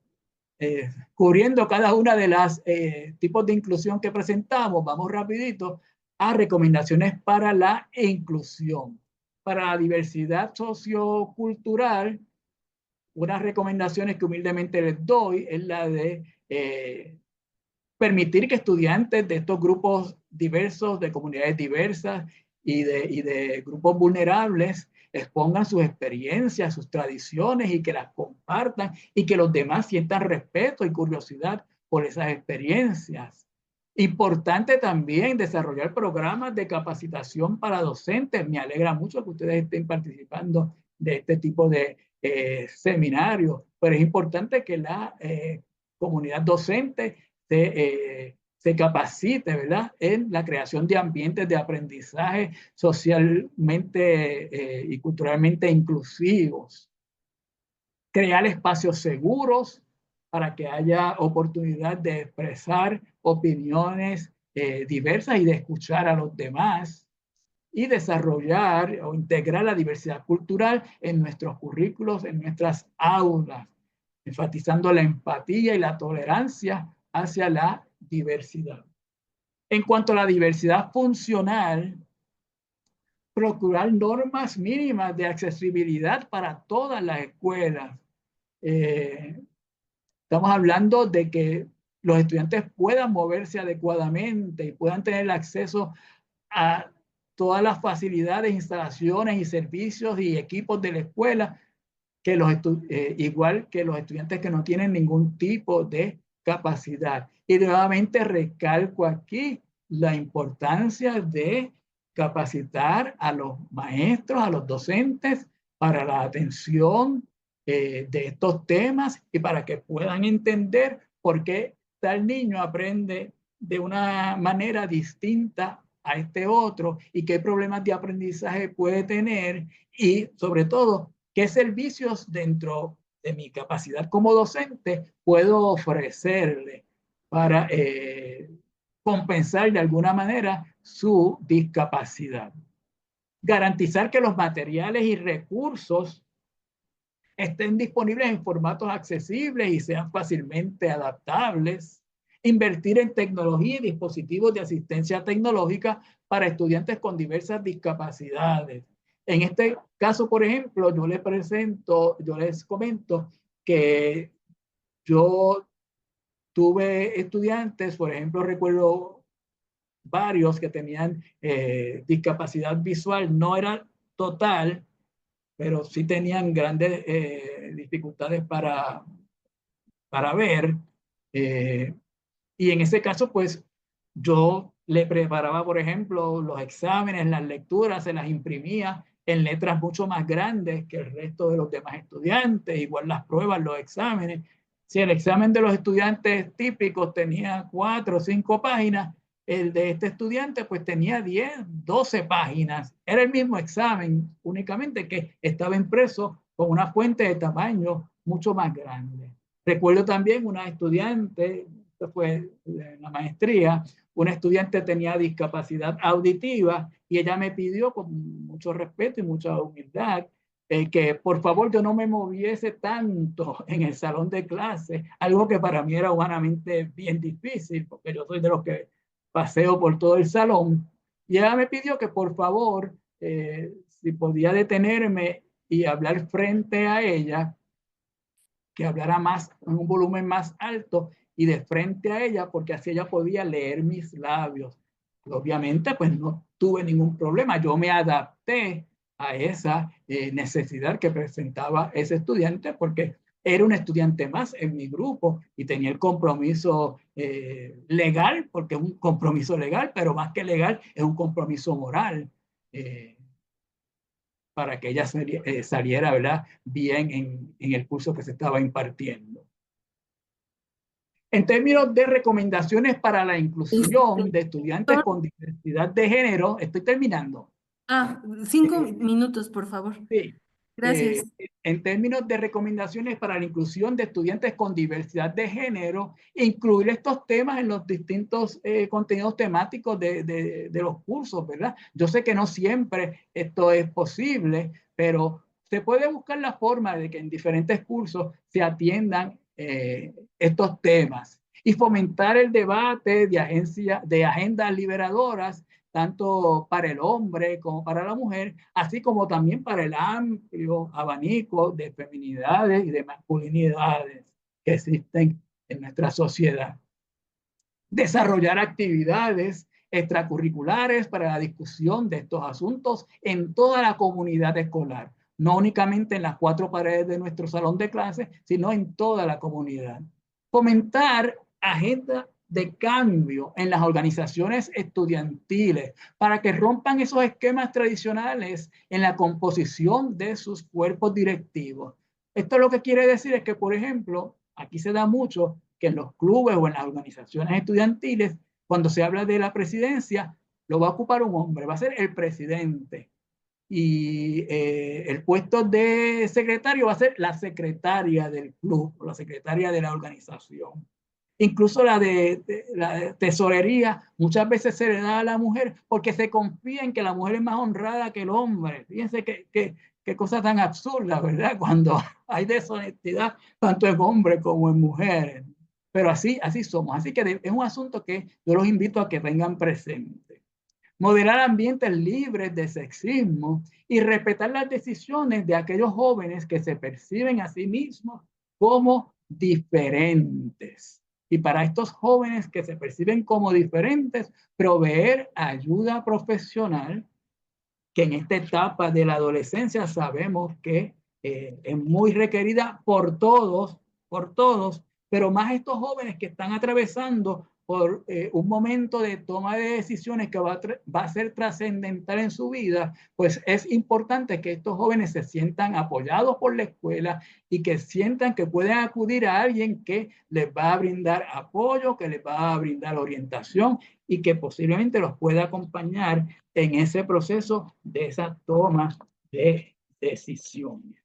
las tipos de inclusión que presentamos, vamos rapidito a recomendaciones para la inclusión. Para la diversidad sociocultural, unas recomendaciones que humildemente les doy es la de permitir que estudiantes de estos grupos diversos, de comunidades diversas y de grupos vulnerables expongan sus experiencias, sus tradiciones y que las compartan y que los demás sientan respeto y curiosidad por esas experiencias. Importante también desarrollar programas de capacitación para docentes. Me alegra mucho que ustedes estén participando de este tipo de seminarios, pero es importante que la comunidad docente se capacite, ¿verdad?, en la creación de ambientes de aprendizaje socialmente y culturalmente inclusivos. Crear espacios seguros para que haya oportunidad de expresar opiniones diversas y de escuchar a los demás, y desarrollar o integrar la diversidad cultural en nuestros currículos, en nuestras aulas, enfatizando la empatía y la tolerancia hacia la diversidad. En cuanto a la diversidad funcional, procurar normas mínimas de accesibilidad para todas las escuelas. Estamos hablando de que los estudiantes puedan moverse adecuadamente y puedan tener acceso a todas las facilidades, instalaciones y servicios y equipos de la escuela, que igual que los estudiantes que no tienen ningún tipo de capacidad. Y nuevamente recalco aquí la importancia de capacitar a los maestros, a los docentes para la atención de estos temas y para que puedan entender por qué tal niño aprende de una manera distinta a este otro y qué problemas de aprendizaje puede tener y sobre todo qué servicios dentro de mi capacidad como docente puedo ofrecerle para compensar de alguna manera su discapacidad. Garantizar que los materiales y recursos estén disponibles en formatos accesibles y sean fácilmente adaptables. Invertir en tecnología y dispositivos de asistencia tecnológica para estudiantes con diversas discapacidades. En este caso, por ejemplo, yo les comento que yo tuve estudiantes, por ejemplo, recuerdo varios que tenían discapacidad visual, no era total, pero sí tenían grandes dificultades para ver. Y en ese caso, pues yo le preparaba, por ejemplo, los exámenes, las lecturas, se las imprimía en letras mucho más grandes que el resto de los demás estudiantes, igual las pruebas, los exámenes. Si el examen de los estudiantes típicos tenía 4 o 5 páginas, el de este estudiante pues tenía 10, 12 páginas. Era el mismo examen, únicamente que estaba impreso con una fuente de tamaño mucho más grande. Recuerdo también una estudiante, esto fue en la maestría, una estudiante tenía discapacidad auditiva y ella me pidió con mucho respeto y mucha humildad que por favor yo no me moviese tanto en el salón de clase, algo que para mí era humanamente bien difícil, porque yo soy de los que paseo por todo el salón. Y ella me pidió que por favor, si podía detenerme y hablar frente a ella, que hablara más, en un volumen más alto y de frente a ella, porque así ella podía leer mis labios. Obviamente, pues no tuve ningún problema. Yo me adapté a esa necesidad que presentaba ese estudiante, porque era un estudiante más en mi grupo y tenía el compromiso legal, porque es un compromiso legal, pero más que legal, es un compromiso moral. Para que ella saliera, ¿verdad?, bien en el curso que se estaba impartiendo. En términos de recomendaciones para la inclusión de estudiantes con diversidad de género, estoy terminando. 5 minutos, por favor. Sí. Gracias. En términos de recomendaciones para la inclusión de estudiantes con diversidad de género, incluir estos temas en los distintos contenidos temáticos de los cursos, ¿verdad? Yo sé que no siempre esto es posible, pero se puede buscar la forma de que en diferentes cursos se atiendan estos temas y fomentar el debate de agendas liberadoras tanto para el hombre como para la mujer, así como también para el amplio abanico de feminidades y de masculinidades que existen en nuestra sociedad. Desarrollar actividades extracurriculares para la discusión de estos asuntos en toda la comunidad escolar, no únicamente en las 4 paredes de nuestro salón de clases, sino en toda la comunidad. Fomentar agendas de cambio en las organizaciones estudiantiles para que rompan esos esquemas tradicionales en la composición de sus cuerpos directivos. Esto lo que quiere decir es que, por ejemplo, aquí se da mucho que en los clubes o en las organizaciones estudiantiles, cuando se habla de la presidencia, lo va a ocupar un hombre, va a ser el presidente. Y el puesto de secretario va a ser la secretaria del club, o la secretaria de la organización. Incluso la de tesorería muchas veces se le da a la mujer porque se confía en que la mujer es más honrada que el hombre. Fíjense qué cosa tan absurda, ¿verdad? Cuando hay deshonestidad tanto en hombres como en mujeres. Pero así somos. Así que es un asunto que yo los invito a que tengan presente. Modelar ambientes libres de sexismo y respetar las decisiones de aquellos jóvenes que se perciben a sí mismos como diferentes. Y para estos jóvenes que se perciben como diferentes, proveer ayuda profesional, que en esta etapa de la adolescencia sabemos que es muy requerida por todos, pero más estos jóvenes que están atravesando por un momento de toma de decisiones que va a ser trascendental en su vida, pues es importante que estos jóvenes se sientan apoyados por la escuela y que sientan que pueden acudir a alguien que les va a brindar apoyo, que les va a brindar orientación y que posiblemente los pueda acompañar en ese proceso de esa toma de decisiones.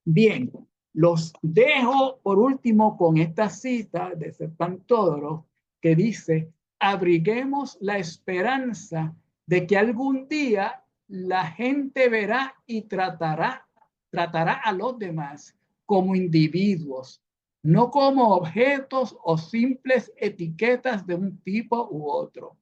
Bien, los dejo por último con esta cita de Serpan Todorov que dice: abriguemos la esperanza de que algún día la gente verá y tratará a los demás como individuos, no como objetos o simples etiquetas de un tipo u otro.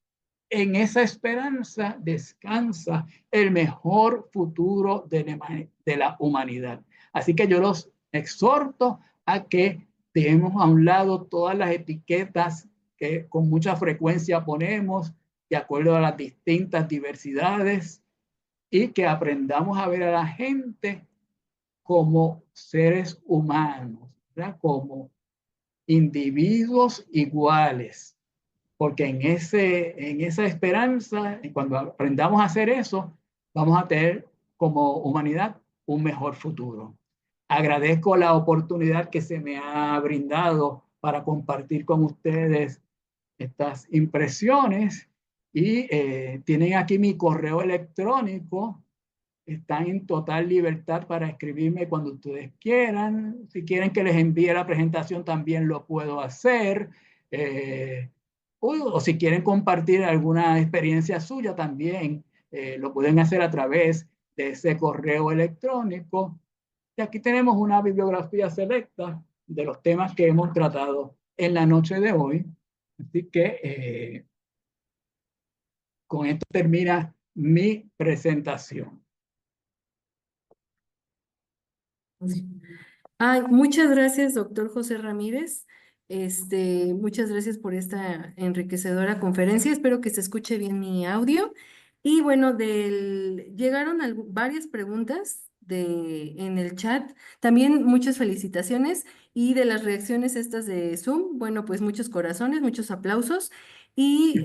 En esa esperanza descansa el mejor futuro de la humanidad. Así que yo los exhorto a que dejemos a un lado todas las etiquetas que con mucha frecuencia ponemos de acuerdo a las distintas diversidades y que aprendamos a ver a la gente como seres humanos, ¿verdad? Como individuos iguales, porque en esa esperanza, y cuando aprendamos a hacer eso, vamos a tener como humanidad un mejor futuro. Agradezco la oportunidad que se me ha brindado para compartir con ustedes estas impresiones y tienen aquí mi correo electrónico. Están en total libertad para escribirme cuando ustedes quieran. Si quieren que les envíe la presentación, también lo puedo hacer. O si quieren compartir alguna experiencia suya, también lo pueden hacer a través de ese correo electrónico. Y aquí tenemos una bibliografía selecta de los temas que hemos tratado en la noche de hoy. Así que con esto termina mi presentación. Ay, muchas gracias, doctor José Ramírez. Muchas gracias por esta enriquecedora conferencia. Espero que se escuche bien mi audio. Y bueno, llegaron varias preguntas en el chat. También muchas felicitaciones y de las reacciones estas de Zoom. Bueno, pues muchos corazones, muchos aplausos. Y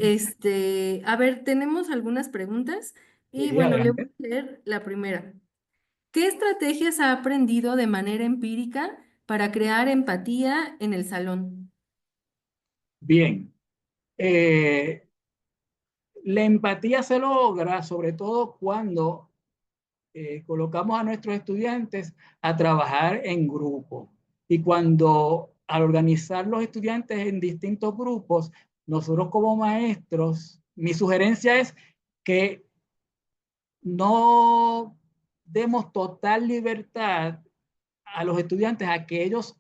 a ver, tenemos algunas preguntas. Y Sí, bueno, le voy adelante. a leer la primera. ¿Qué estrategias ha aprendido de manera empírica para crear empatía en el salón? Bien. La empatía se logra sobre todo cuando colocamos a nuestros estudiantes a trabajar en grupo. Y cuando al organizar los estudiantes en distintos grupos, nosotros como maestros, mi sugerencia es que no demos total libertad a los estudiantes a que ellos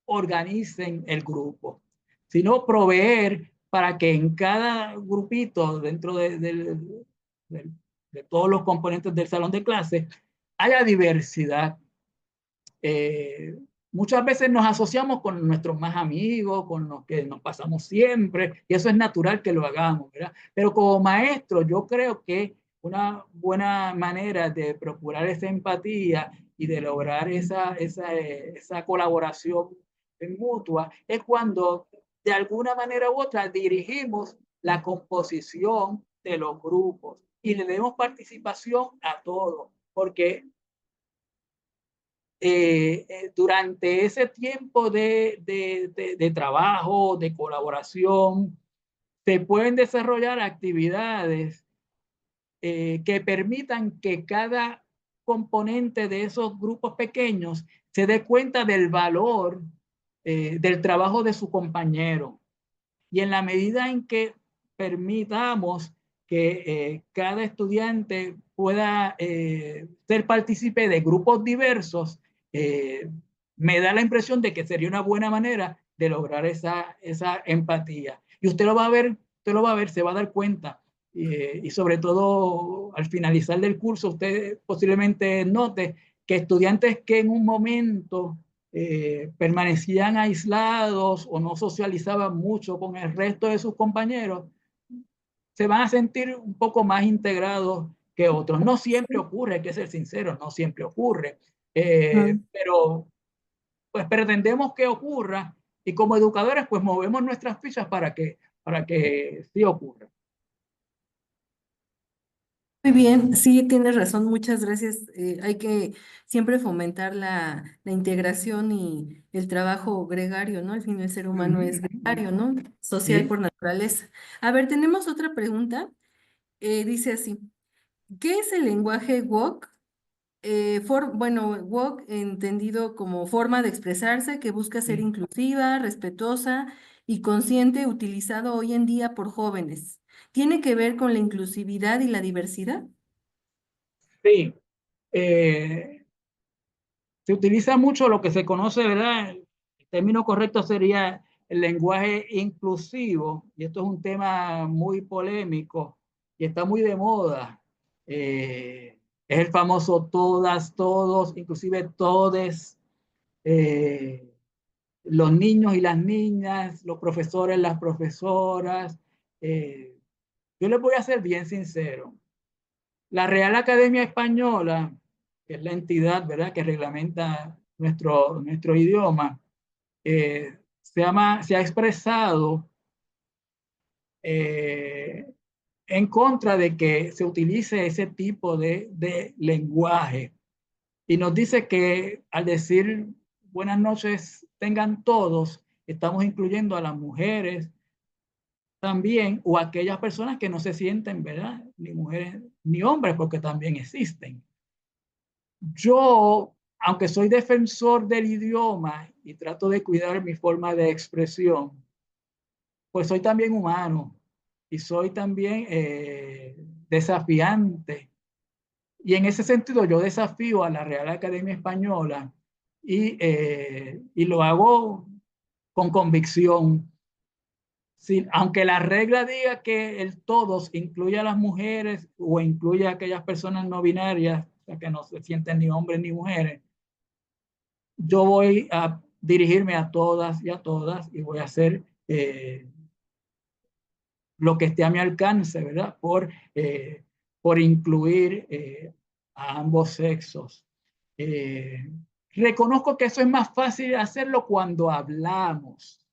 organicen el grupo, sino proveer para que en cada grupito dentro de todos los componentes del salón de clase haya diversidad. Muchas veces nos asociamos con nuestros más amigos, con los que nos pasamos siempre, y eso es natural que lo hagamos, ¿verdad? Pero como maestro, yo creo que una buena manera de procurar esa empatía y de lograr esa colaboración mutua es cuando de alguna manera u otra dirigimos la composición de los grupos y le demos participación a todos, porque durante ese tiempo de trabajo, de colaboración, se pueden desarrollar actividades que permitan que cada componente de esos grupos pequeños se dé cuenta del valor del trabajo de su compañero. Y en la medida en que permitamos que cada estudiante pueda ser partícipe de grupos diversos, me da la impresión de que sería una buena manera de lograr esa empatía. Y usted lo va a ver, se va a dar cuenta y sobre todo al finalizar del curso usted posiblemente note que estudiantes que en un momento permanecían aislados o no socializaban mucho con el resto de sus compañeros, se van a sentir un poco más integrados que otros. No siempre ocurre, hay que ser sinceros, no siempre ocurre, pero pues pretendemos que ocurra y como educadores pues movemos nuestras fichas para que sí ocurra. Muy bien, sí, tienes razón, muchas gracias. Hay que siempre fomentar la integración y el trabajo gregario, ¿no? Al fin el ser humano es gregario, ¿no? Social Sí. por naturaleza. A ver, tenemos otra pregunta. Dice así, ¿qué es el lenguaje woke? Bueno, woke entendido como forma de expresarse que busca ser Sí. inclusiva, respetuosa y consciente, utilizado hoy en día por jóvenes. ¿Tiene que ver con la inclusividad y la diversidad? Sí, se utiliza mucho lo que se conoce, ¿verdad? El término correcto sería el lenguaje inclusivo, y esto es un tema muy polémico y está muy de moda. Es el famoso todas, todos, inclusive todes, los niños y las niñas, los profesores, las profesoras. Yo les voy a ser bien sincero. La Real Academia Española, que es la entidad, ¿verdad?, que reglamenta nuestro idioma, se ha expresado en contra de que se utilice ese tipo de lenguaje y nos dice que al decir buenas noches tengan todos, estamos incluyendo a las mujeres también o a aquellas personas que no se sienten, ¿verdad?, ni mujeres ni hombres, porque también existen. Yo, aunque soy defensor del idioma y trato de cuidar mi forma de expresión, pues soy también humano y soy también desafiante. Y en ese sentido yo desafío a la Real Academia Española y lo hago con convicción. Sí, aunque la regla diga que el todos incluye a las mujeres o incluye a aquellas personas no binarias, o sea, que no se sienten ni hombres ni mujeres, yo voy a dirigirme a todas y a todas y voy a hacer lo que esté a mi alcance, ¿verdad? Por incluir a ambos sexos. Reconozco que eso es más fácil hacerlo cuando hablamos,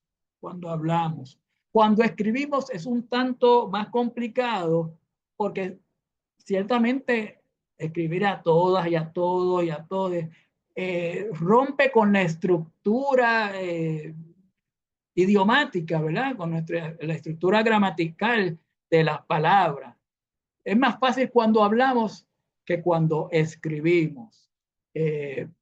Cuando escribimos es un tanto más complicado porque ciertamente escribir a todas y a todos y a todos rompe con la estructura idiomática, ¿verdad? Con la estructura gramatical de las palabras. Es más fácil cuando hablamos que cuando escribimos.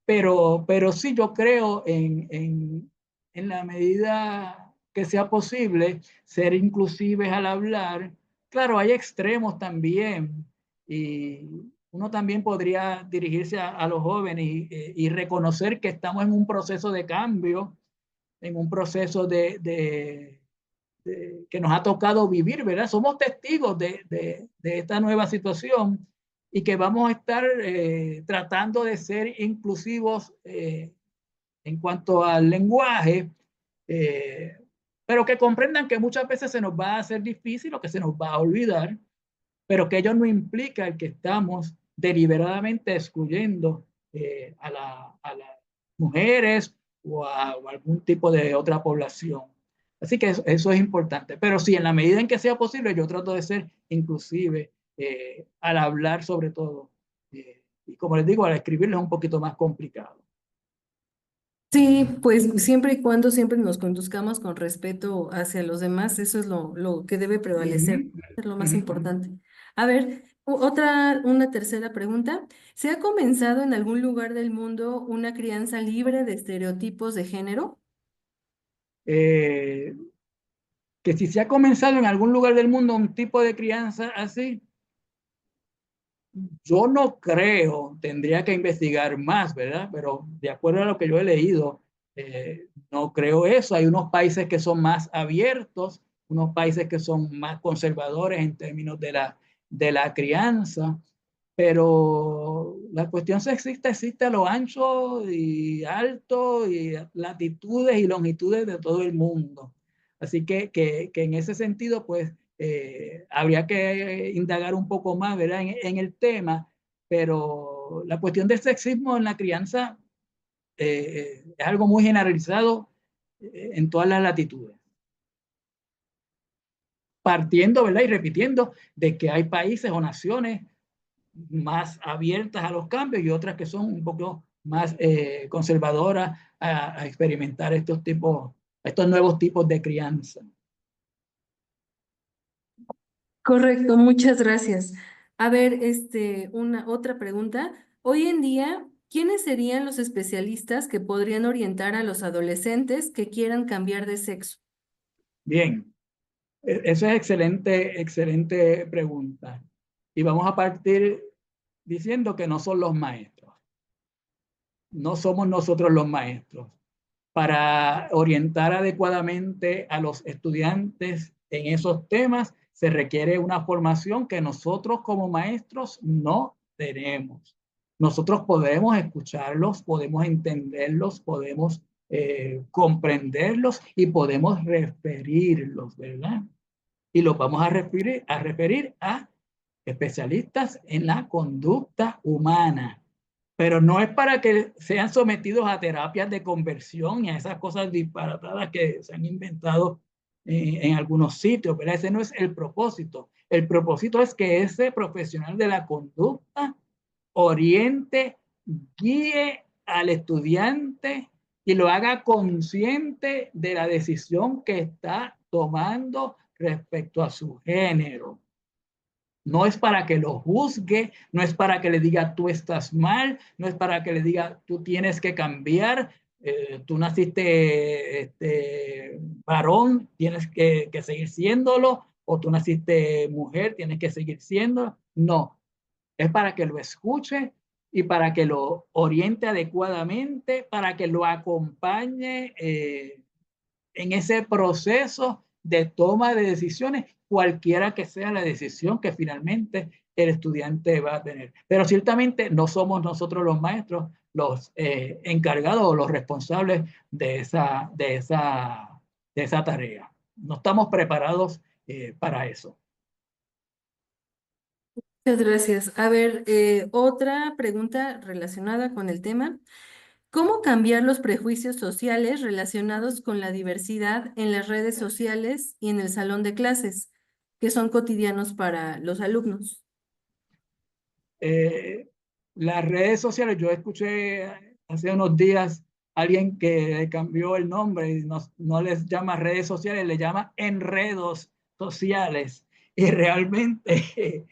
Pero sí yo creo en la medida que sea posible ser inclusives al hablar. Claro, hay extremos también y uno también podría dirigirse a los jóvenes y reconocer que estamos en un proceso de cambio, en un proceso que nos ha tocado vivir, ¿verdad? Somos testigos de esta nueva situación y que vamos a estar tratando de ser inclusivos en cuanto al lenguaje, pero que comprendan que muchas veces se nos va a hacer difícil o que se nos va a olvidar, pero que ello no implica el que estamos deliberadamente excluyendo a las mujeres o o algún tipo de otra población. Así que eso es importante. Pero sí, en la medida en que sea posible, yo trato de ser inclusive al hablar sobre todo. Y como les digo, al escribirlo es un poquito más complicado. Sí, pues siempre y cuando siempre nos conduzcamos con respeto hacia los demás, eso es lo que debe prevalecer, es lo más importante. A ver, una tercera pregunta. ¿Se ha comenzado en algún lugar del mundo una crianza libre de estereotipos de género? Que si se ha comenzado en algún lugar del mundo un tipo de crianza así, yo no creo, tendría que investigar más, ¿verdad? Pero de acuerdo a lo que yo he leído, no creo eso. Hay unos países que son más abiertos unos países que son más conservadores en términos de la crianza, pero la cuestión sexista existe a lo ancho y alto y latitudes y longitudes de todo el mundo. Así que en ese sentido, pues, habría que indagar un poco más, ¿verdad?, en el tema, pero la cuestión del sexismo en la crianza es algo muy generalizado en todas las latitudes. Partiendo, ¿verdad?, y repitiendo de que hay países o naciones más abiertas a los cambios y otras que son un poco más conservadoras a experimentar estos nuevos tipos de crianza. Correcto, muchas gracias. A ver, otra pregunta. Hoy en día, ¿quiénes serían los especialistas que podrían orientar a los adolescentes que quieran cambiar de sexo? Bien, esa es excelente pregunta. Y vamos a partir diciendo que no son los maestros. No somos nosotros los maestros. Para orientar adecuadamente a los estudiantes en esos temas, se requiere una formación que nosotros como maestros no tenemos. Nosotros podemos escucharlos, podemos entenderlos, podemos comprenderlos y podemos referirlos, ¿verdad? Y los vamos a referir a especialistas en la conducta humana. Pero no es para que sean sometidos a terapias de conversión y a esas cosas disparatadas que se han inventado en algunos sitios, pero ese no es el propósito. El propósito es que ese profesional de la conducta oriente, guíe al estudiante y lo haga consciente de la decisión que está tomando respecto a su género. No es para que lo juzgue, no es para que le diga tú estás mal, no es para que le diga tú tienes que cambiar, tú naciste varón, tienes que seguir siéndolo, o tú naciste mujer, tienes que seguir siendo. No, es para que lo escuche y para que lo oriente adecuadamente, para que lo acompañe en ese proceso de toma de decisiones, cualquiera que sea la decisión que finalmente el estudiante va a tener. Pero ciertamente no somos nosotros los maestros los encargados o los responsables de esa tarea. No estamos preparados para eso. Muchas gracias. A ver, otra pregunta relacionada con el tema. ¿Cómo cambiar los prejuicios sociales relacionados con la diversidad en las redes sociales y en el salón de clases, que son cotidianos para los alumnos? Las redes sociales, yo escuché hace unos días a alguien que cambió el nombre y no les llama redes sociales, le llama enredos sociales. Y realmente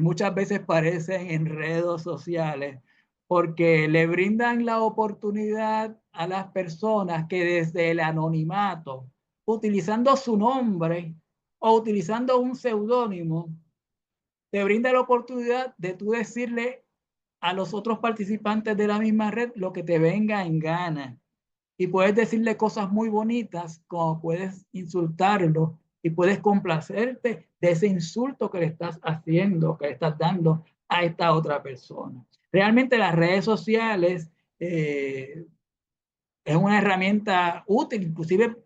muchas veces parecen enredos sociales porque le brindan la oportunidad a las personas que desde el anonimato, utilizando su nombre o utilizando un seudónimo, te brinda la oportunidad de tú decirle a los otros participantes de la misma red lo que te venga en gana. Y puedes decirle cosas muy bonitas, como puedes insultarlo y puedes complacerte de ese insulto que le estás haciendo, que le estás dando a esta otra persona. Realmente las redes sociales es una herramienta útil, inclusive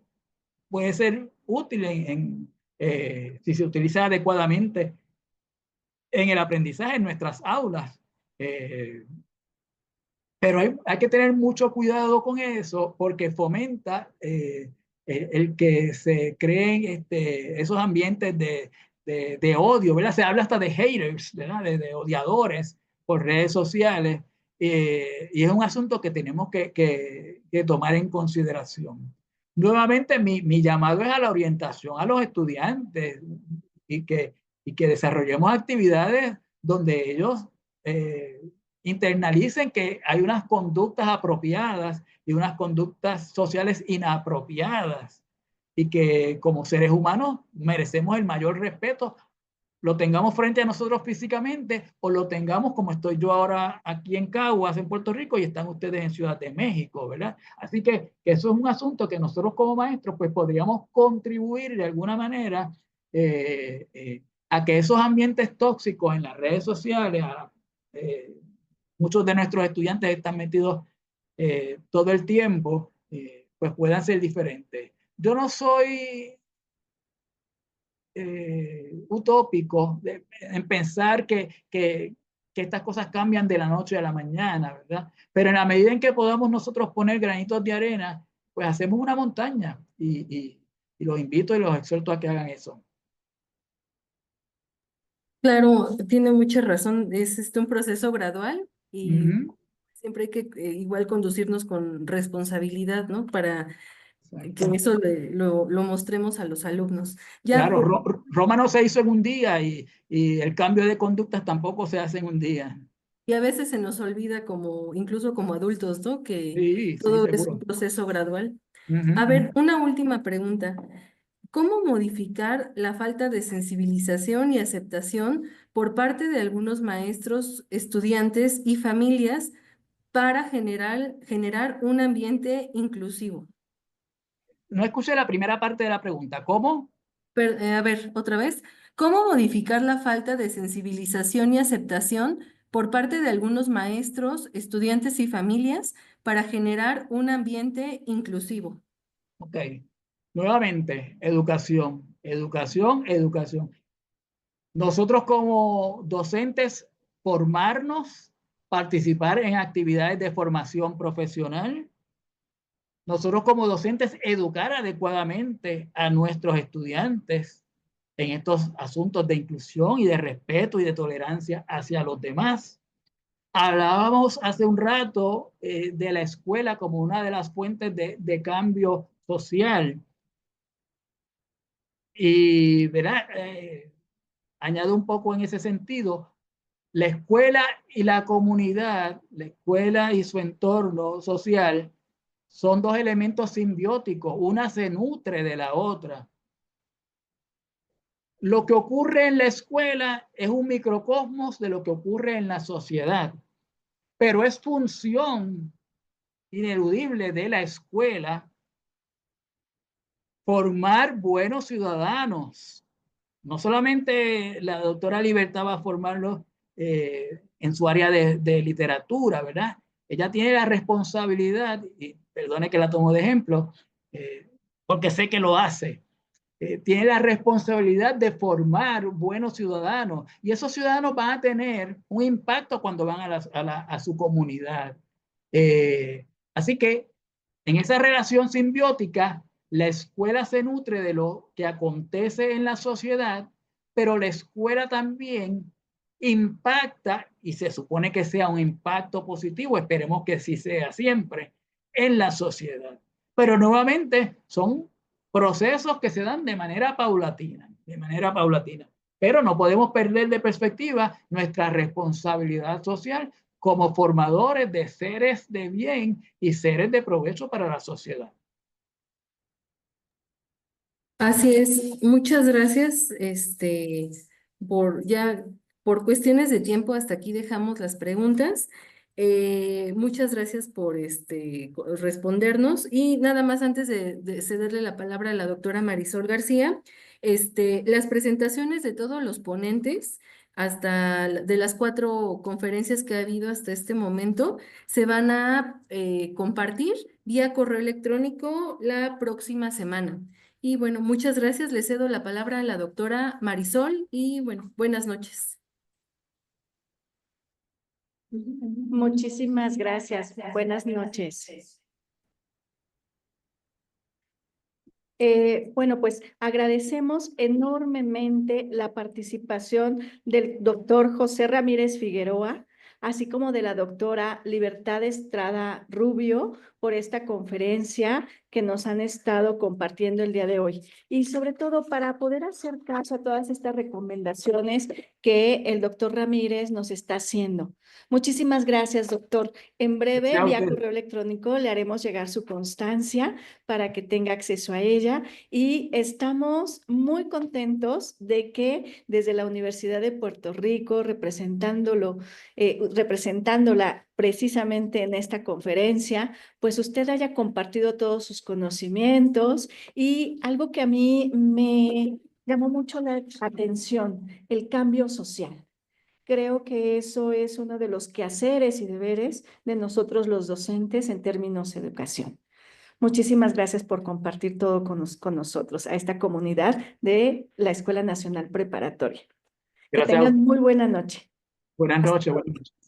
puede ser útil si se utiliza adecuadamente en el aprendizaje en nuestras aulas. Pero hay que tener mucho cuidado con eso porque fomenta el que se creen esos ambientes de odio, ¿verdad? Se habla hasta de haters, ¿verdad? De odiadores por redes sociales y es un asunto que tenemos que tomar en consideración. Nuevamente, mi llamado es a la orientación a los estudiantes y que desarrollemos actividades donde ellos internalicen que hay unas conductas apropiadas y unas conductas sociales inapropiadas y que como seres humanos merecemos el mayor respeto, lo tengamos frente a nosotros físicamente o lo tengamos como estoy yo ahora aquí en Caguas, en Puerto Rico, y están ustedes en Ciudad de México, ¿verdad? Así que eso es un asunto que nosotros como maestros pues podríamos contribuir de alguna manera a que esos ambientes tóxicos en las redes sociales, muchos de nuestros estudiantes están metidos todo el tiempo, pues puedan ser diferentes. Yo no soy utópico en pensar que estas cosas cambian de la noche a la mañana, ¿verdad? Pero en la medida en que podamos nosotros poner granitos de arena, pues hacemos una montaña y los invito y los exhorto a que hagan eso. Claro, tiene mucha razón. Es un proceso gradual y Ujú. siempre hay que igual conducirnos con responsabilidad, ¿no? Para Exacto. que eso lo mostremos a los alumnos. Ya Claro, Roma no se hizo en un día y el cambio de conductas tampoco se hace en un día. y a veces se nos olvida como, incluso como adultos, ¿no? Que Sí, sí, todo es un seguro. proceso gradual. Ujú, A ujú. ver, una última pregunta. ¿Cómo modificar la falta de sensibilización y aceptación por parte de algunos maestros, estudiantes y familias para generar un ambiente inclusivo? No escuché la primera parte de la pregunta. ¿Cómo? A ver, otra vez. ¿Cómo modificar la falta de sensibilización y aceptación por parte de algunos maestros, estudiantes y familias para generar un ambiente inclusivo? Ok. Nuevamente, educación, educación, educación. Nosotros como docentes, formarnos, participar en actividades de formación profesional. Nosotros como docentes, educar adecuadamente a nuestros estudiantes en estos asuntos de inclusión y de respeto y de tolerancia hacia los demás. Hablábamos hace un rato de la escuela como una de las fuentes de cambio social. Y, ¿verdad? Añado un poco en ese sentido, la escuela y la comunidad, la escuela y su entorno social son dos elementos simbióticos, una se nutre de la otra. Lo que ocurre en la escuela es un microcosmos de lo que ocurre en la sociedad, pero es función ineludible de la escuela formar buenos ciudadanos. No solamente la doctora Libertad va a formarlos en su área de literatura, ¿verdad? Ella tiene la responsabilidad, y perdone que la tomo de ejemplo, porque sé que lo hace, tiene la responsabilidad de formar buenos ciudadanos y esos ciudadanos van a tener un impacto cuando van a su comunidad. Así que en esa relación simbiótica, la escuela se nutre de lo que acontece en la sociedad, pero la escuela también impacta, y se supone que sea un impacto positivo, esperemos que sí sea siempre, en la sociedad. Pero nuevamente son procesos que se dan de manera paulatina, pero no podemos perder de perspectiva nuestra responsabilidad social como formadores de seres de bien y seres de provecho para la sociedad. Así es, muchas gracias. Por cuestiones de tiempo, hasta aquí dejamos las preguntas. Muchas gracias por respondernos. Y nada más antes de cederle la palabra a la doctora Marisol García, las presentaciones de todos los ponentes, de las 4 conferencias que ha habido hasta este momento, se van a compartir vía correo electrónico la próxima semana. Y bueno, muchas gracias. Le cedo la palabra a la doctora Marisol y bueno, buenas noches. Muchísimas gracias. Buenas noches. Bueno, pues agradecemos enormemente la participación del doctor José Ramírez Figueroa, así como de la doctora Libertad Estrada Rubio, por esta conferencia que nos han estado compartiendo el día de hoy y sobre todo para poder hacer caso a todas estas recomendaciones que el doctor Ramírez nos está haciendo. Muchísimas gracias, doctor. En breve, Gracias a vía usted. correo electrónico, le haremos llegar su constancia para que tenga acceso a ella y estamos muy contentos de que desde la Universidad de Puerto Rico, representándola precisamente en esta conferencia, pues usted haya compartido todos sus conocimientos y algo que a mí me llamó mucho la atención, el cambio social. Creo que eso es uno de los quehaceres y deberes de nosotros los docentes en términos de educación. Muchísimas gracias por compartir todo con nosotros, a esta comunidad de la Escuela Nacional Preparatoria. Que Gracias a tengan usted. muy buena noche. Buenas Hasta noches. luego. Buenas noches.